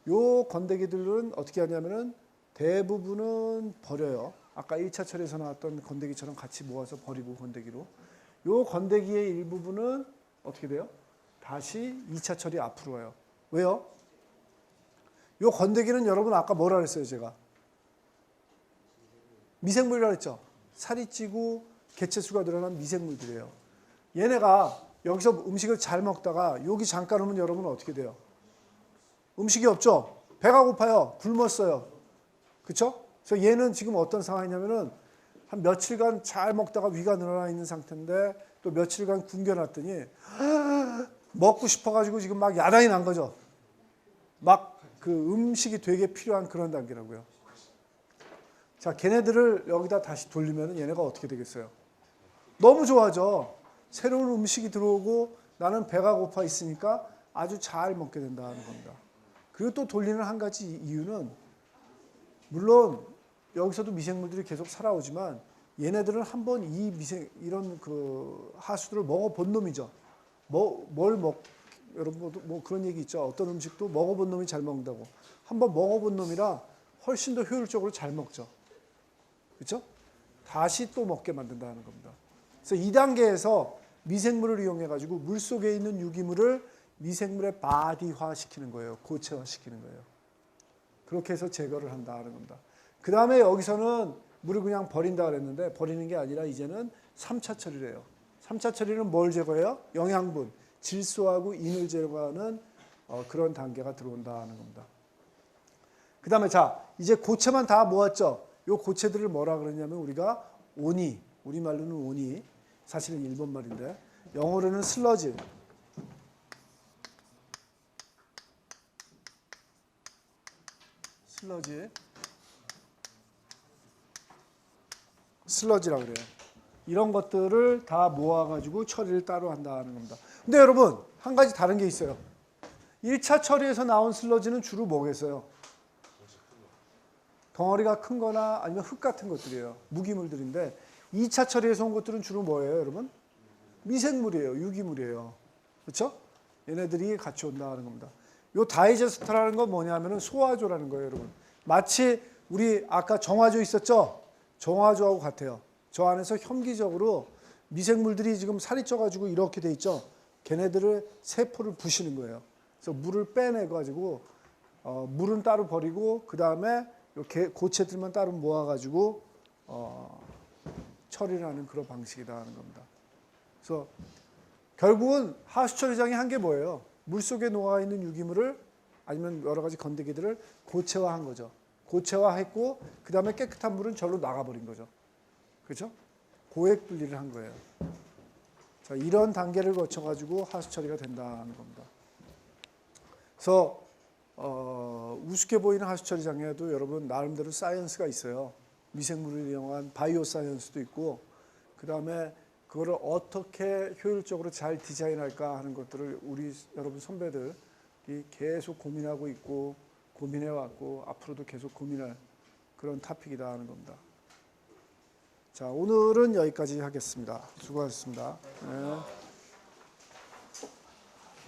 요 건더기들은 어떻게 하냐면은 대부분은 버려요. 아까 1차 처리에서 나왔던 건더기처럼 같이 모아서 버리고 건더기로 요 건더기의 일부분은 어떻게 돼요? 다시 2차 처리 앞으로 와요. 왜요? 요 건더기는 여러분 아까 뭐라 그랬어요, 제가? 미생물이라고 했죠. 살이 찌고 개체수가 늘어난 미생물들이에요. 얘네가 여기서 음식을 잘 먹다가 여기 잠깐 오면 여러분은 어떻게 돼요? 음식이 없죠? 배가 고파요. 굶었어요. 그렇죠? 그래서 얘는 지금 어떤 상황이냐면은 한 며칠간 잘 먹다가 위가 늘어나 있는 상태인데 또 며칠간 굶겨놨더니 먹고 싶어가지고 지금 막 야단이 난 거죠. 막 그 음식이 되게 필요한 그런 단계라고요. 자, 걔네들을 여기다 다시 돌리면 얘네가 어떻게 되겠어요? 너무 좋아져. 새로운 음식이 들어오고 나는 배가 고파 있으니까 아주 잘 먹게 된다는 겁니다. 그리고 또 돌리는 한 가지 이유는 물론 여기서도 미생물들이 계속 살아오지만 얘네들은 한번 이 이런 그 하수들을 먹어본 놈이죠. 여러분 뭐 그런 얘기 있죠. 어떤 음식도 먹어본 놈이 잘 먹는다고. 한번 먹어본 놈이라 훨씬 더 효율적으로 잘 먹죠. 그렇죠? 다시 또 먹게 만든다는 겁니다. 그래서 2단계에서 미생물을 이용해 가지고 물 속에 있는 유기물을 미생물의 바디화 시키는 거예요. 고체화 시키는 거예요. 그렇게 해서 제거를 한다는 겁니다. 그 다음에 여기서는 물을 그냥 버린다 그랬는데 버리는 게 아니라 이제는 3차 처리를 해요. 3차 처리는 뭘 제거해요? 영양분, 질소하고 인을 제거하는 그런 단계가 들어온다는 겁니다. 그 다음에 자, 이제 고체만 다 모았죠. 이 고체들을 뭐라 그러냐면 우리가 오니, 우리말로는 오니, 사실은 일본 말인데 영어로는 슬러지. 슬러지라고 그래요. 이런 것들을 다 모아가지고 처리를 따로 한다는 겁니다. 근데 여러분, 한 가지 다른 게 있어요. 1차 처리에서 나온 슬러지는 주로 뭐겠어요? 덩어리가 큰 거나 아니면 흙 같은 것들이에요. 무기물들인데 2차 처리에서 온 것들은 주로 뭐예요, 여러분? 미생물이에요. 유기물이에요. 그렇죠? 얘네들이 같이 온다는 겁니다. 요 다이제스터라는 건 뭐냐면은 소화조라는 거예요, 여러분. 마치 우리 아까 정화조 있었죠? 정화조하고 같아요. 저 안에서 현기적으로 미생물들이 지금 살이 쪄가지고 이렇게 돼 있죠? 걔네들을 세포를 부시는 거예요. 그래서 물을 빼내가지고 물은 따로 버리고 그 다음에 고체들만 따로 모아가지고 처리를 하는 그런 방식이다 하는 겁니다. 그래서 결국은 하수처리장이 한 게 뭐예요? 물속에 녹아있는 유기물을 아니면 여러 가지 건더기들을 고체화한 거죠. 고체화했고 그 다음에 깨끗한 물은 절로 나가버린 거죠. 그렇죠? 고액 분리를 한 거예요. 자, 이런 단계를 거쳐가지고 하수처리가 된다는 겁니다. 그래서 우습게 보이는 하수처리장에도 여러분 나름대로 사이언스가 있어요. 미생물을 이용한 바이오 사이언스도 있고 그 다음에 그거를 어떻게 효율적으로 잘 디자인할까 하는 것들을 우리 여러분 선배들이 계속 고민하고 있고 고민해왔고 앞으로도 계속 고민할 그런 토픽이다 하는 겁니다. 자, 오늘은 여기까지 하겠습니다. 수고하셨습니다. 네.